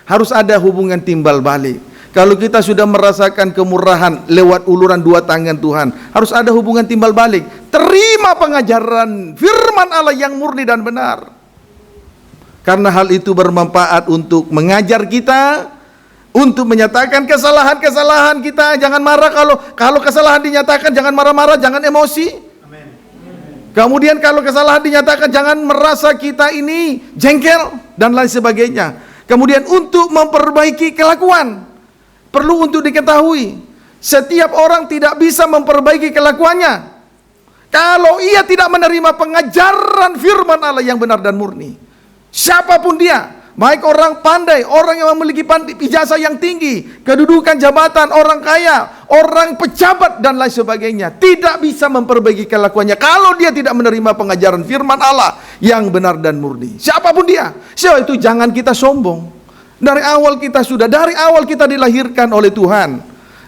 Harus ada hubungan timbal balik. Kalau kita sudah merasakan kemurahan lewat uluran 2 tangan Tuhan, harus ada hubungan timbal balik. Terima pengajaran firman Allah yang murni dan benar. Karena hal itu bermanfaat untuk mengajar kita, untuk menyatakan kesalahan-kesalahan kita. Jangan marah kalau kesalahan dinyatakan, jangan marah-marah, jangan emosi. Kemudian kalau kesalahan dinyatakan, jangan merasa kita ini jengkel dan lain sebagainya. Kemudian untuk memperbaiki kelakuan, perlu untuk diketahui, setiap orang tidak bisa memperbaiki kelakuannya kalau ia tidak menerima pengajaran firman Allah yang benar dan murni. Siapapun dia, baik orang pandai, orang yang memiliki ijazah yang tinggi, kedudukan jabatan, orang kaya, orang pejabat dan lain sebagainya, tidak bisa memperbaiki kelakuannya kalau dia tidak menerima pengajaran firman Allah yang benar dan murni. Siapapun dia. Sebab itu jangan kita sombong. Dari awal kita dilahirkan oleh Tuhan.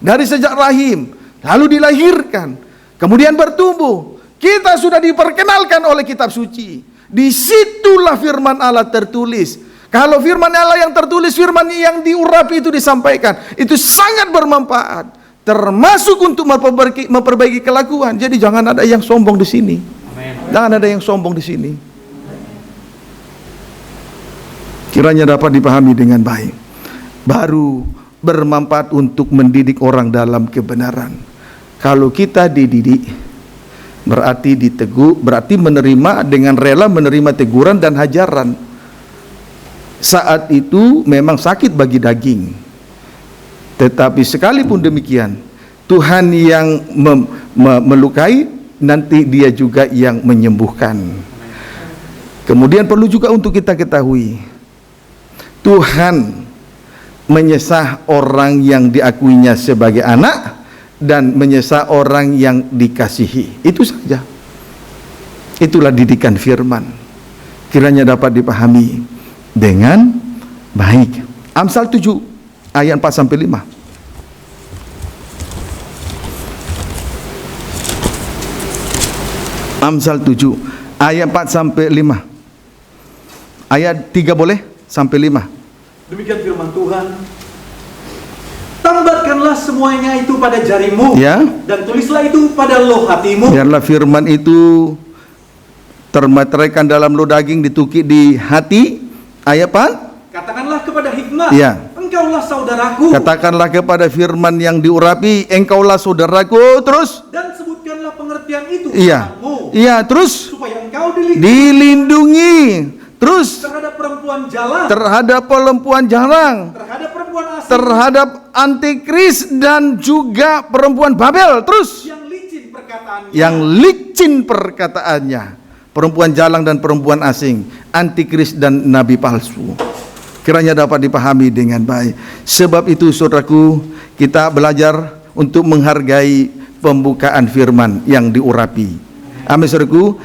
Dari sejak rahim, lalu dilahirkan, kemudian bertumbuh. Kita sudah diperkenalkan oleh kitab suci. Disitulah firman Allah tertulis. Kalau firman Allah yang tertulis, firman yang diurapi itu disampaikan, itu sangat bermanfaat, termasuk untuk memperbaiki kelakuan. Jadi jangan ada yang sombong di sini. Jangan ada yang sombong di sini. Kiranya dapat dipahami dengan baik. Baru bermanfaat untuk mendidik orang dalam kebenaran. Kalau kita dididik, berarti ditegur, berarti menerima dengan rela menerima teguran dan hajaran. Saat itu memang sakit bagi daging, tetapi sekalipun demikian, Tuhan yang melukai, nanti Dia juga yang menyembuhkan. Kemudian perlu juga untuk kita ketahui, Tuhan menyesah orang yang diakuinya sebagai anak dan menyesah orang yang dikasihi. Itu saja. Itulah didikan firman. Kiranya dapat dipahami dengan baik. Amsal 7 ayat 4 sampai 5. Amsal 7 ayat 4 sampai 5. Ayat 3 boleh sampai 5. Demikian firman Tuhan. Tambatkanlah semuanya itu pada jarimu, ya, dan tulislah itu pada loh hatimu. Biarlah firman itu termateraikan dalam loh daging, ditukik di hati. Ayat apa? Katakanlah kepada hikmah, ya, engkaulah saudaraku. Katakanlah kepada firman yang diurapi, engkaulah saudaraku. Terus? Dan sebutkanlah pengertian itu kepadamu. Iya, terus? Supaya engkau dilindungi. Terus? Terhadap perempuan jalan. Terhadap perempuan jalang. Terhadap perempuan asing. Terhadap antikris dan juga perempuan Babel. Terus? Yang licin perkataannya. Yang licin perkataannya. Perempuan jalang dan perempuan asing, antikris dan nabi palsu. Kiranya dapat dipahami dengan baik. Sebab itu saudaraku, kita belajar untuk menghargai pembukaan firman yang diurapi. Amin saudaraku,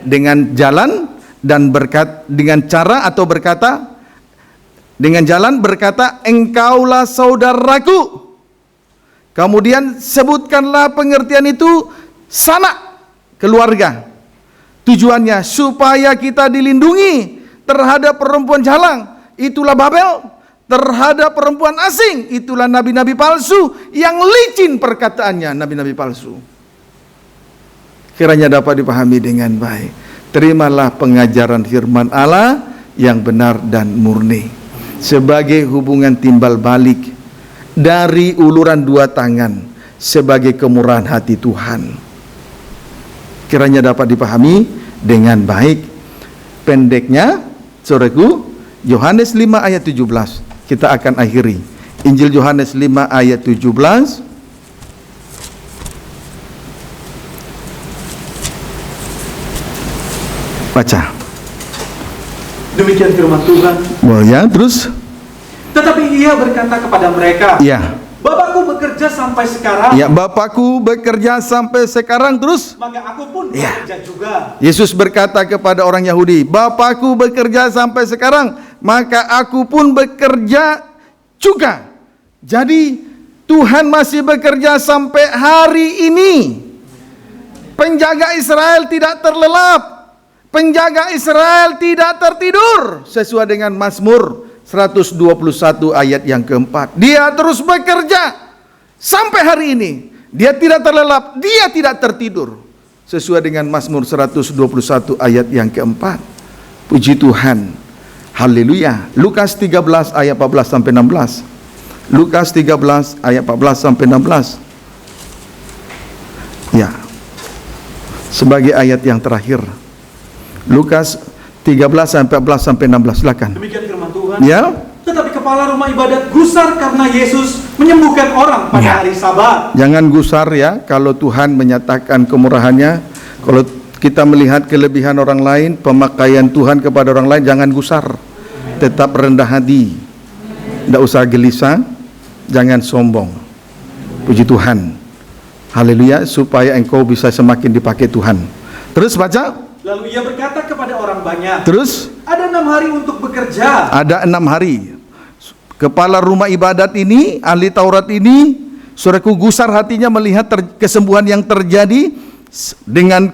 dengan jalan dan berkat, dengan cara atau berkata, dengan jalan berkata, engkaulah saudaraku. Kemudian sebutkanlah pengertian itu sanak keluarga. Tujuannya supaya kita dilindungi terhadap perempuan jalang, itulah Babel, terhadap perempuan asing, itulah nabi-nabi palsu yang licin perkataannya, nabi-nabi palsu. Kiranya dapat dipahami dengan baik. Terimalah pengajaran firman Allah yang benar dan murni sebagai hubungan timbal balik dari uluran dua tangan sebagai kemurahan hati Tuhan. Kiranya dapat dipahami dengan baik. Pendeknya, saudaraku, Yohanes 5 ayat 17. Kita akan akhiri. Injil Yohanes 5 ayat 17. Baca. Demikian firman Tuhan. Oh ya, terus? Tetapi ia berkata kepada mereka, ya, Bapakku bekerja sampai sekarang. Ya, Bapakku bekerja sampai sekarang. Terus? Maka aku pun bekerja juga. Yesus berkata kepada orang Yahudi, Bapakku bekerja sampai sekarang, maka aku pun bekerja juga. Jadi Tuhan masih bekerja sampai hari ini. Penjaga Israel tidak terlelap. Penjaga Israel tidak tertidur. Sesuai dengan Mazmur 121 ayat yang keempat. Dia terus bekerja sampai hari ini. Dia tidak terlelap, dia tidak tertidur. Sesuai dengan Mazmur 121 ayat yang keempat. Puji Tuhan. Haleluya. Lukas 13 ayat 14 sampai 16. Lukas 13 ayat 14 sampai 16. Ya. Sebagai ayat yang terakhir. Lukas 13 sampai 14 sampai 16. Silakan. Demikian firman Tuhan. Ya. Tetapi kepala rumah ibadat gusar karena Yesus menyembuhkan orang pada hari Sabat. Jangan gusar ya kalau Tuhan menyatakan kemurahannya. Kalau kita melihat kelebihan orang lain, pemakaian Tuhan kepada orang lain, jangan gusar. Tetap rendah hati. Tidak usah gelisah. Jangan sombong. Puji Tuhan. Haleluya. Supaya engkau bisa semakin dipakai Tuhan. Terus baca. Lalu ia berkata kepada orang banyak. Terus. Ada 6 hari untuk bekerja. Ada 6 hari. Kepala rumah ibadat ini, ahli Taurat ini, saudaraku, gusar hatinya melihat kesembuhan yang terjadi dengan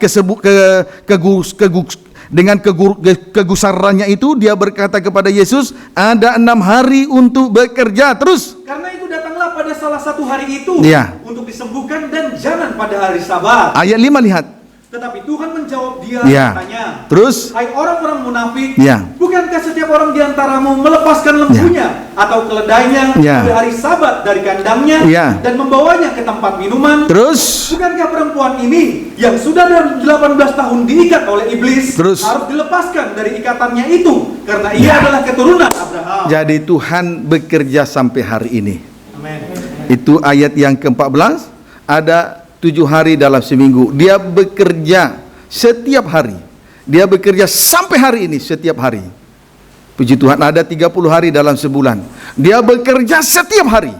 kegusarannya itu. Dia berkata kepada Yesus, ada 6 hari untuk bekerja. Terus, karena itu datanglah pada salah satu hari itu untuk disembuhkan dan jangan pada hari Sabat. Ayat 5 lihat. Tetapi Tuhan menjawab dia katanya, terus, hai orang-orang munafik, bukankah setiap orang di antaramu melepaskan lembunya atau keledainya pada hari Sabat dari kandangnya dan membawanya ke tempat minuman? Terus, bukankah perempuan ini yang sudah 18 tahun diikat oleh iblis harus dilepaskan dari ikatannya itu karena ia adalah keturunan Abraham? Jadi Tuhan bekerja sampai hari ini. Amen. Itu ayat yang ke-14. Ada 7 hari dalam seminggu. Dia bekerja setiap hari. Dia bekerja sampai hari ini setiap hari. Puji Tuhan, ada 30 hari dalam sebulan. Dia bekerja setiap hari.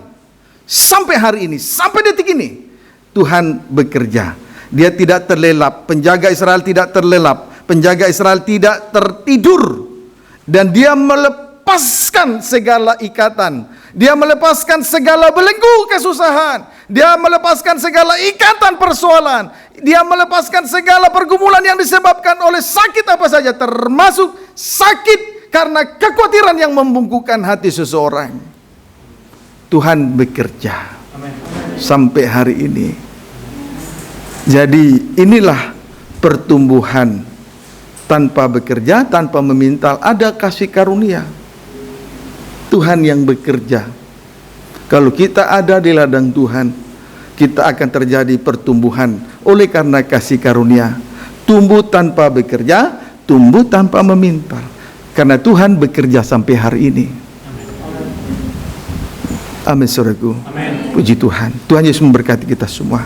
Sampai hari ini, sampai detik ini. Tuhan bekerja. Dia tidak terlelap. Penjaga Israel tidak terlelap. Penjaga Israel tidak tertidur. Dan dia melepaskan segala ikatan. Dia melepaskan segala belenggu kesusahan. Dia melepaskan segala ikatan persoalan. Dia melepaskan segala pergumulan yang disebabkan oleh sakit apa saja, termasuk sakit karena kekhawatiran yang membungkukkan hati seseorang. Tuhan bekerja sampai hari ini. Jadi inilah pertumbuhan tanpa bekerja, tanpa memintal. Ada kasih karunia. Tuhan yang bekerja. Kalau kita ada di ladang Tuhan, kita akan terjadi pertumbuhan oleh karena kasih karunia. Tumbuh tanpa bekerja, tumbuh tanpa meminta. Karena Tuhan bekerja sampai hari ini. Amin, saudaraku. Puji Tuhan. Tuhan Yesus memberkati kita semua.